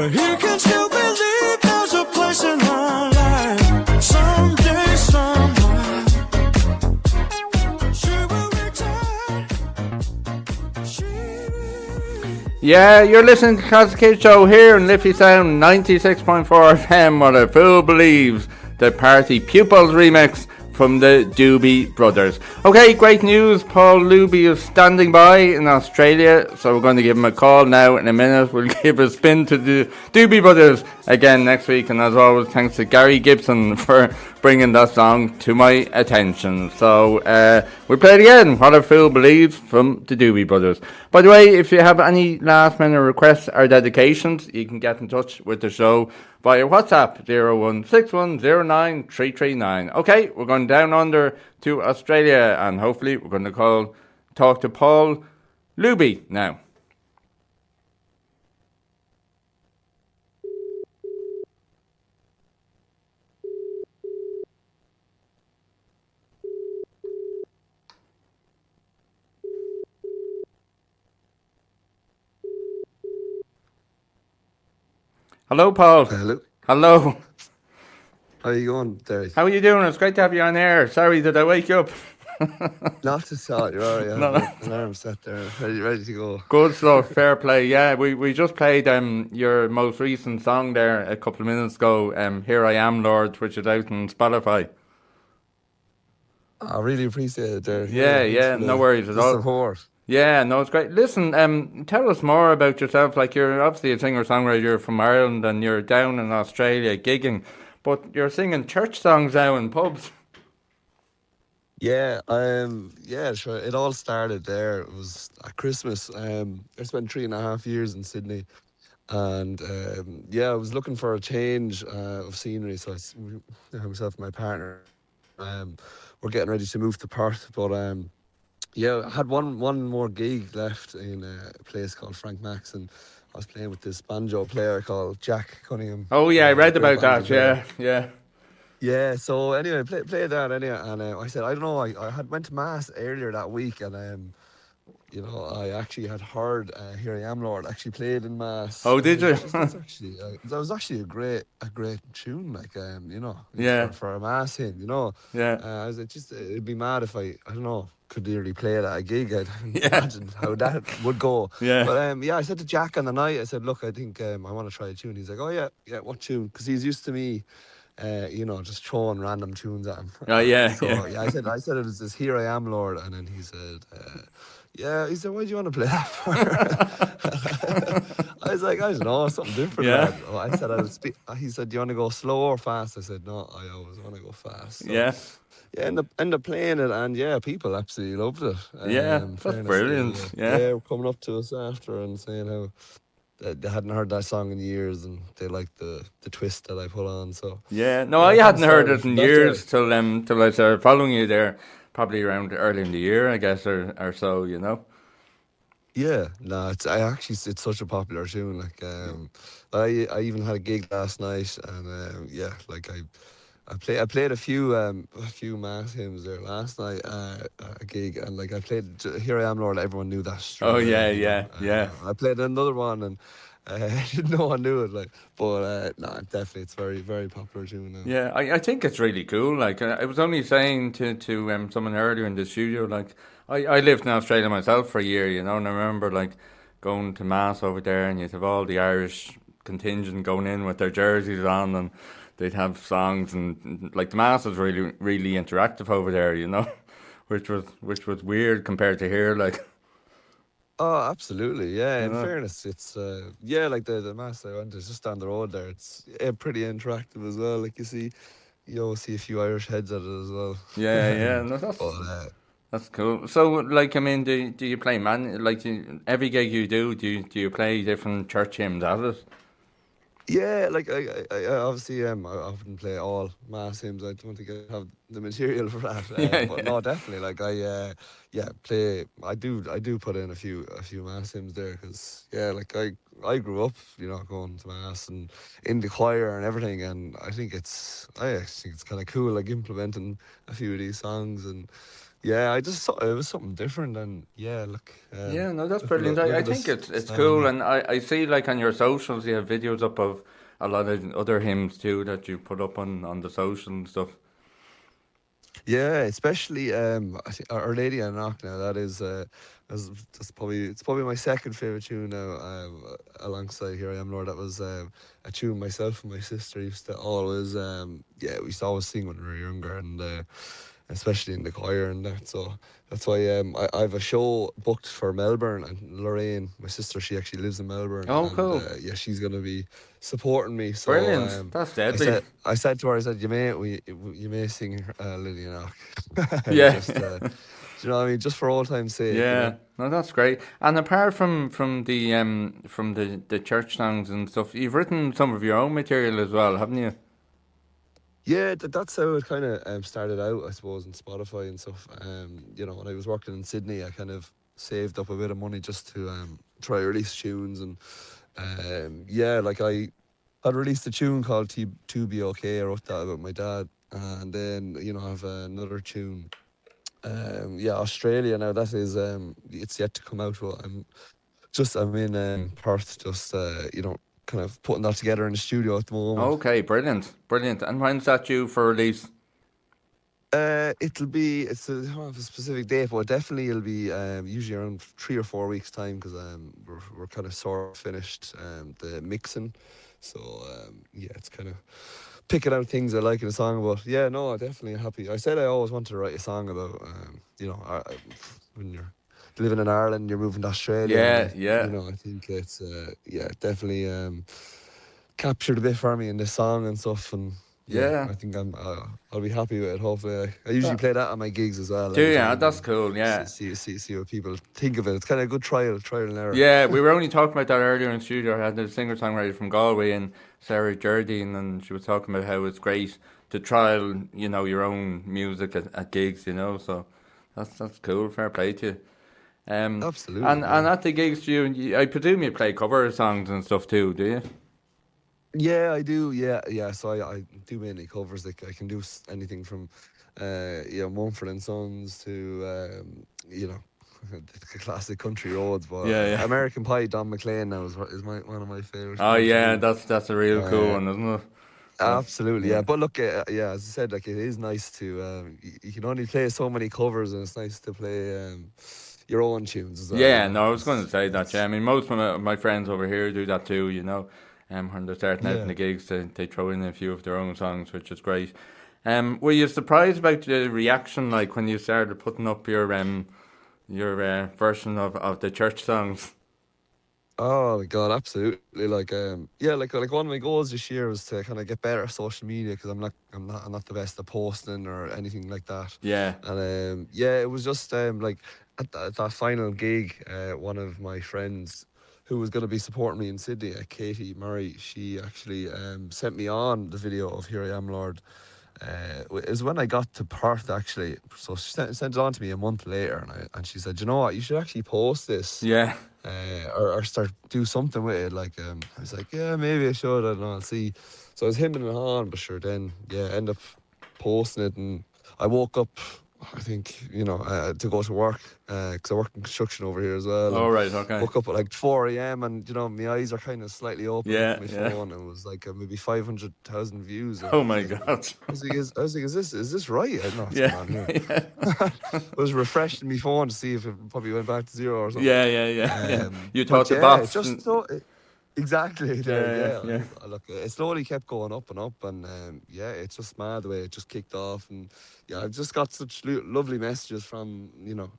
But he can still believe there's a place in her life. Someday, somewhere, she will return. Yeah, you're listening to Classic Hit Show here in Liffey Sound 96.4 FM, where a fool believes the Party Pupils remix from the Doobie Brothers. Okay, great news. Paul Luby is standing by in Australia, so we're going to give him a call now in a minute. We'll give a spin to the Doobie Brothers again next week, and as always, thanks to Gary Gibson for bringing that song to my attention. So we'll play it again, What a Fool Believes from the Doobie Brothers. By the way, if you have any last minute requests or dedications, you can get in touch with the show via WhatsApp 016109339. Okay, we're going down under to Australia, and hopefully we're going to talk to Paul Luby now. Hello, Paul. Hello. Hello. How are you going, Derek? How are you doing? It's great to have you on air. Sorry, did I wake you up? Not to start, you're alright. No. An alarm set there, ready to go. Good stuff, fair play. Yeah, we just played your most recent song there a couple of minutes ago, Here I Am, Lord, which is out on Spotify. I really appreciate it, Derek. Yeah, no worries at all. Support. Yeah, no, it's great. Listen, tell us more about yourself. Like, you're obviously a singer-songwriter from Ireland, and you're down in Australia gigging, but you're singing church songs now in pubs. Yeah, sure. It all started there. It was at Christmas. I spent 3.5 years in Sydney, and I was looking for a change of scenery. So myself and my partner, we're getting ready to move to Perth, but I had one more gig left in a place called Frank Max, and I was playing with this banjo player called Jack Cunningham. Oh yeah, I read about that. Yeah. Yeah, so anyway, played that anyway, and I said, I don't know, I had went to Mass earlier that week, and I actually had heard Here I Am, Lord actually played in Mass. Oh, did you? That was actually a great tune, like for a Mass hymn, Yeah. I was like, it'd be mad if I don't know, could nearly play it at a gig. I'd imagine how that would go. Yeah. But I said to Jack on the night, I said, look, I think I want to try a tune. He's like, oh yeah, what tune? Because he's used to me. Just throwing random tunes at him. Oh yeah. So I said it was this Here I Am, Lord, and then he said, he said, why do you want to play that for? I was like, I don't know, something different. Yeah. Man. I said I would speak. He said, do you want to go slow or fast? I said, no, I always want to go fast. So, yeah. Yeah, end up playing it, and people absolutely loved it. That's brilliant. They were coming up to us after and saying how they hadn't heard that song in years, and they liked the twist that I put on. So I hadn't heard it in years till I started following you there, probably around early in the year, I guess, or so, Yeah, no, it's such a popular tune. Like, I even had a gig last night, and I played a few Mass hymns there last night at a gig, and like I played Here I Am, Lord. Everyone knew that. Oh yeah. I played another one, and no one knew it. But definitely, it's very, very popular tune now. Yeah, I think it's really cool. Like, I was only saying to someone earlier in the studio, like, I lived in Australia myself for a year, and I remember like going to Mass over there, and you'd have all the Irish contingent going in with their jerseys on, and they'd have songs, and like the Mass was really, really interactive over there, which was weird compared to here, like. Oh, absolutely, yeah. In fairness, it's like the Mass I went to just down the road there. It's pretty interactive as well. Like you see a few Irish heads at it as well. Yeah. No, that's cool. So, like, I mean, do you play every gig you do you play different church hymns at it? Yeah, like I obviously I often play all Mass hymns. I don't think I have the material for that. But no, definitely. Like I play. I do put in a few Mass hymns there, because like I grew up, going to Mass and in the choir and everything, and I actually think it's kind of cool, like implementing a few of these songs, and yeah, I just thought it was something different, and yeah, look. Yeah, no, that's look brilliant. at I this. think it's cool, and I see like on your socials you have videos up of a lot of other hymns too that you put up on the social and stuff. Yeah, especially I think Our Lady and Knock now. That's probably my second favorite tune now. Alongside Here I Am Lord, that was a tune myself and my sister used to always we used to always sing when we were younger, and especially in the choir and that. So that's why I have a show booked for Melbourne, and Lorraine, my sister, she actually lives in Melbourne. Oh, and, cool. Yeah, she's gonna be supporting me. So, Brilliant. That's deadly. I said to her, I said, you may sing Lily Knock. Yeah. Just, do you know what I mean? Just for old time's sake. Yeah, You know? no, that's great. And apart from the church songs and stuff, you've written some of your own material as well, haven't you? Yeah, that's how it kind of started out, I suppose, in Spotify and stuff. You know, when I was working in Sydney, I kind of saved up a bit of money just to try release tunes, and like I had released a tune called "To Be Okay." I wrote that about my dad, and then I have another tune. Australia now. That is, it's yet to come out. Well, I'm in Perth, just kind of putting that together in the studio at the moment. Okay, brilliant. And when's that due for release? I don't have a specific date, but definitely it'll be usually around 3 or 4 weeks' time, because we're kind of sort of finished the mixing. So it's kind of picking out things I like in a song. But yeah, no, I'm definitely happy. I said I always wanted to write a song about when you're living in Ireland, you're moving to Australia. Yeah. I think it's definitely captured a bit for me in this song and stuff, and yeah, I think I'll be happy with it. Hopefully, I usually play that at my gigs as well. That's cool. Yeah, see what people think of it. It's kind of a good trial and error. Yeah, we were only talking about that earlier in the studio. I had the singer-songwriter from Galway, and Sara Gerdine, and she was talking about how it's great to trial, your own music at gigs. So that's cool. Fair play to you. Absolutely. And at the gigs, I presume you play cover songs and stuff too, do you? Yeah, I do. Yeah. So I do mainly covers. Like, I can do anything from, Mumford & Sons to, the classic country roads. But yeah. American Pie, Don McLean now is one of my favourites. Oh yeah, that's a real cool one, isn't it? Absolutely, yeah. But look, as I said, like, it is nice to. You can only play so many covers, and it's nice to play your own tunes as well. Yeah, no, I was going to say that. Yeah, I mean, most of my friends over here do that too. When they're starting out in the gigs, they throw in a few of their own songs, which is great. Were you surprised about the reaction, like when you started putting up your version of the church songs? Oh my God, absolutely! Like one of my goals this year was to kind of get better at social media, because I'm not the best at posting or anything like that. Yeah. And it was just like at that final gig, one of my friends who was going to be supporting me in Sydney, Katie Murray, she actually sent me on the video of Here I Am Lord. It was when I got to Perth, actually. So she sent it on to me a month later, and she said, you know what, you should actually post this. Yeah. Or start do something with it. Like, I was like, yeah, maybe I should. I don't know, I'll see. So I was hemming it on, but sure, then end up posting it, and I woke up, I think, to go to work, because I work in construction over here as well. Oh, right, okay. Woke up at like 4 a.m. and, my eyes are kind of slightly open on my phone, and it was like maybe 500,000 views. Oh my God. I was like, is this right? I know, Yeah. I was refreshing my phone to see if it probably went back to zero or something. Yeah. You thought the bots. Exactly. Yeah. Look, it slowly kept going up and up, and it's just mad the way it just kicked off, and I've just got such lovely messages from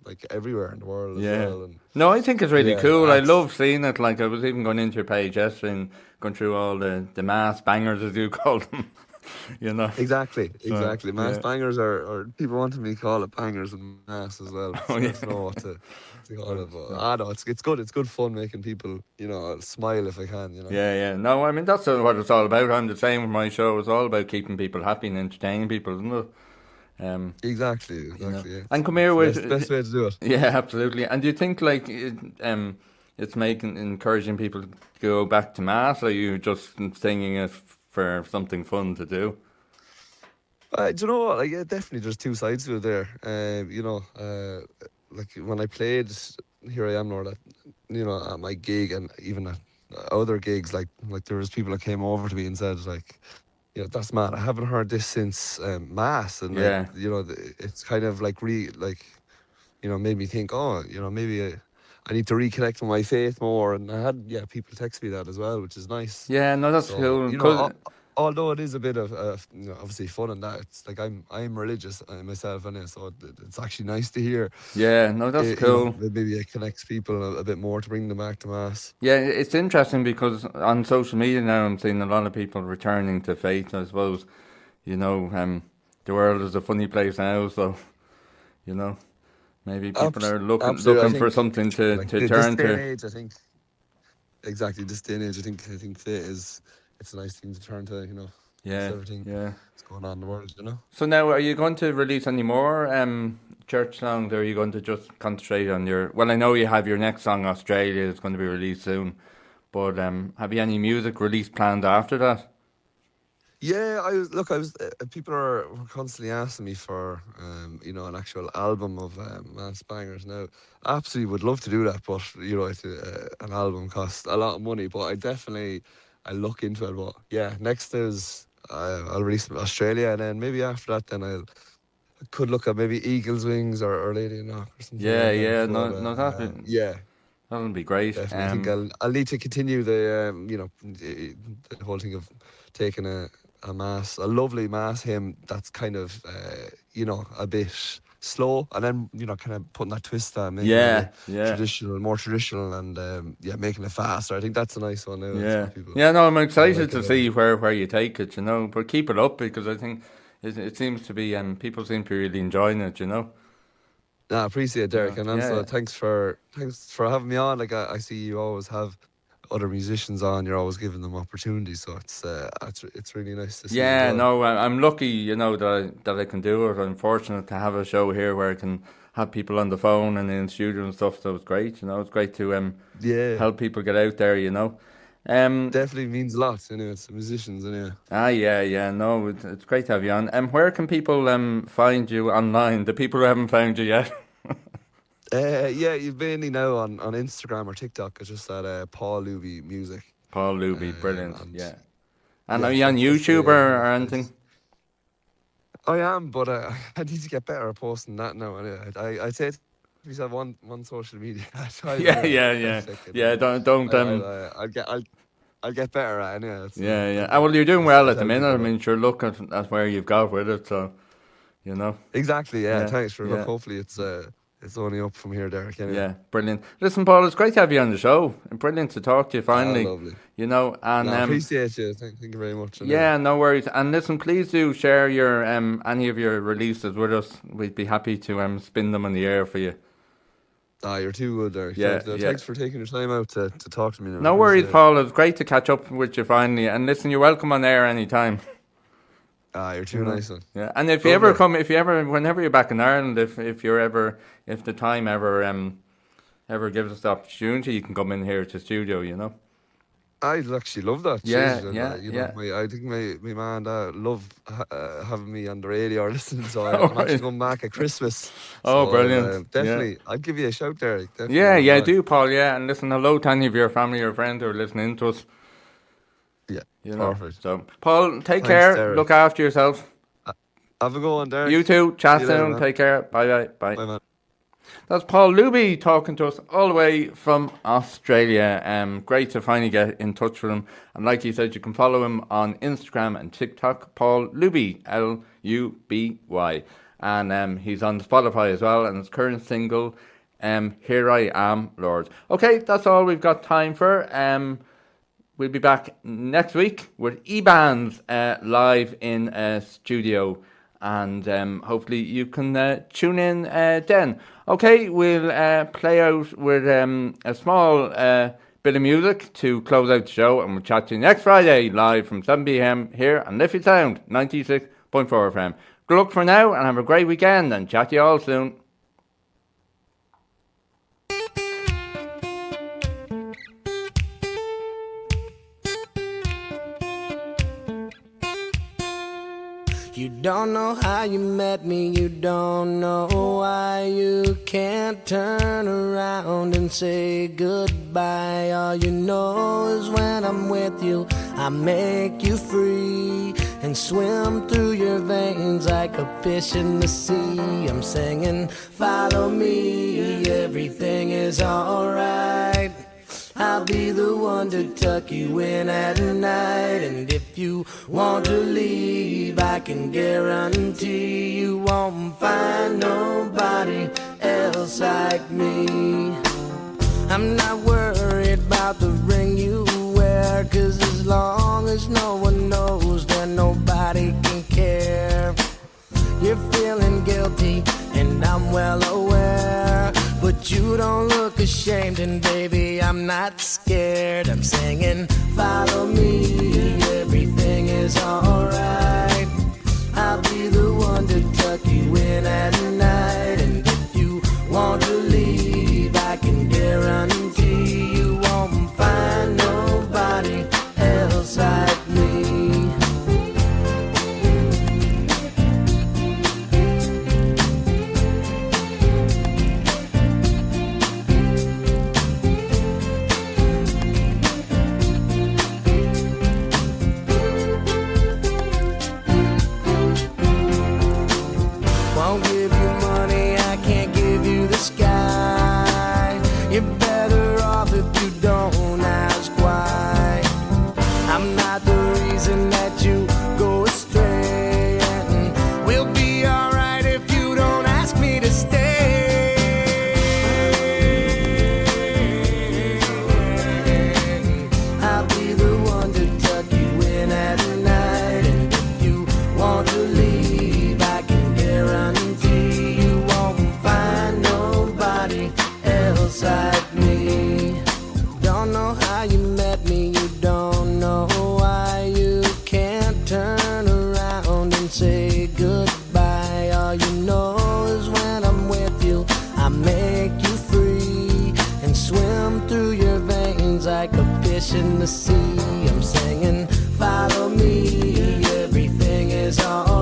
like everywhere in the world as well. And no, I think it's really cool. I love seeing it. Like, I was even going into your page yesterday and going through all the mass bangers, as you call them. Exactly. Mass bangers are people wanting me to call it bangers and mass as well. I don't know what to call it, but no, it's good. It's good fun making people smile if I can. Yeah. No, I mean, that's what it's all about. I'm the same with my show. It's all about keeping people happy and entertaining people, isn't it? Exactly. Yeah. And come here with best way to do it. Yeah, absolutely. And do you think like it's encouraging people to go back to mass, or are you just singing it for something fun to do? Do you know what? Like, definitely, there's two sides to it there. Like when I played, here I am, Lord, at my gig and even at other gigs, like there was people that came over to me and said, like, that's mad. I haven't heard this since Mass, and like, it's kind of like made me think, maybe I need to reconnect with my faith more. And I had people text me that as well, which is nice. Yeah, no, that's cool. Although it is a bit of obviously fun in that, it's like I'm religious myself, and so it's actually nice to hear. Yeah, no, that's cool. Maybe it connects people a bit more to bring them back to Mass. Yeah, it's interesting because on social media now I'm seeing a lot of people returning to faith. I suppose, the world is a funny place now, so maybe people are looking for something to turn to. This day and age, I think. Exactly, this day and age, I think faith it's a nice thing to turn to, everything that's going on in the world, So now, are you going to release any more church songs, or are you going to just concentrate on your... Well, I know you have your next song, Australia, is going to be released soon, but have you any music release planned after that? Yeah, people were constantly asking me for, an actual album of Mass Bangers. Now, I absolutely would love to do that, but, an album costs a lot of money, but I'll look into it. But yeah, next is I'll release Australia, and then maybe after that, then I could look at maybe Eagle's Wings or Lady in Knock or something. Yeah, that would be great. Definitely. I think I'll need to continue the the whole thing of taking a lovely mass hymn that's kind of a bit slow, and then kind of putting that twist on, more traditional, and making it faster. I think that's a nice one. No, I'm excited to see where you take it, but keep it up, because I think it seems to be people seem to be really enjoying it, I appreciate it, Derek, and also thanks for having me on. Like I see you always have other musicians on, you're always giving them opportunities, so it's really nice to see. I'm lucky, that I can do it. I'm fortunate to have a show here where I can have people on the phone and in the studio and stuff, so it's great. It's great to help people get out there. Definitely means a lot. It's the musicians. It's great to have you on. Where can people find you online? The people who haven't found you yet. You've mainly now on Instagram or TikTok. It's just at Paul Luby Music. Paul Luby, brilliant. And are you on YouTube or anything? I am, but I need to get better at posting that now. I'd say we have one social media. I'll get better at it. Well, you're doing well at the minute. I mean, sure, look at where you've got with it. So, Exactly. Thanks for look. Hopefully, it's only up from here, Derek. Anyway. Yeah, brilliant. Listen, Paul, it's great to have you on the show. Brilliant to talk to you finally. Lovely. And I appreciate you. Thank you very much. No worries. And listen, please do share your any of your releases with us. We'd be happy to spin them on the air for you. You're too good, Derek. Thanks for taking your time out to talk to me. No worries, Paul. It's great to catch up with you finally. And listen, you're welcome on air anytime. You're too nice, one. Yeah, and whenever you're back in Ireland, if the time ever gives us the opportunity, you can come in here to the studio. I'd actually love that. I think my mum and dad love having me on the radio or listening, so I'm actually going back at Christmas. Brilliant! Definitely, I'd give you a shout, Derek. Do, Paul. And listen, hello to any of your family or friends who are listening to us. Perfect. So, Paul, take care. Derek. Look after yourself. Have a go on, Derek. You too. Chat See you soon. later, Take care. Bye. Bye, man. That's Paul Luby talking to us all the way from Australia. Great to finally get in touch with him. And like he said, you can follow him on Instagram and TikTok. Paul Luby, Luby. And he's on Spotify as well. And his current single, Here I Am, Lord. Okay, that's all we've got time for. We'll be back next week with E-Bands live in studio, and hopefully you can tune in then. Okay, we'll play out with a small bit of music to close out the show, and we'll chat to you next Friday live from 7 p.m. here on Liffey Sound 96.4 FM. Good luck for now, and have a great weekend, and chat to you all soon. You don't know how you met me, you don't know why you can't turn around and say goodbye. All you know is when I'm with you, I make you free and swim through your veins like a fish in the sea. I'm singing, follow me, everything is alright. I'll be the one to tuck you in at night. And if you want to leave, I can guarantee you won't find nobody else like me. I'm not worried about the ring you wear, 'cause as long as no one knows, then nobody can care. You're feeling guilty, and I'm well aware, but you don't look ashamed, and baby, I'm not scared. I'm singing, follow me, everything is alright. I'll be the one to tuck you in at night. And if you want to leave, I can guarantee you won't find nobody else like me. Won't give you money, I can't give you the sky. You're better off if you don't ask why. I'm not the reason that you go astray, and we'll be alright if you don't ask me to stay. I'll be the one to tuck you in at night, and if you want to leave, I can guarantee you won't find nobody else like me. Don't know how you met me, you don't know why you can't turn around and say goodbye. All you know is when I'm with you, I make you free and swim through your veins like a fish in the sea. I'm singing, follow me, everything is all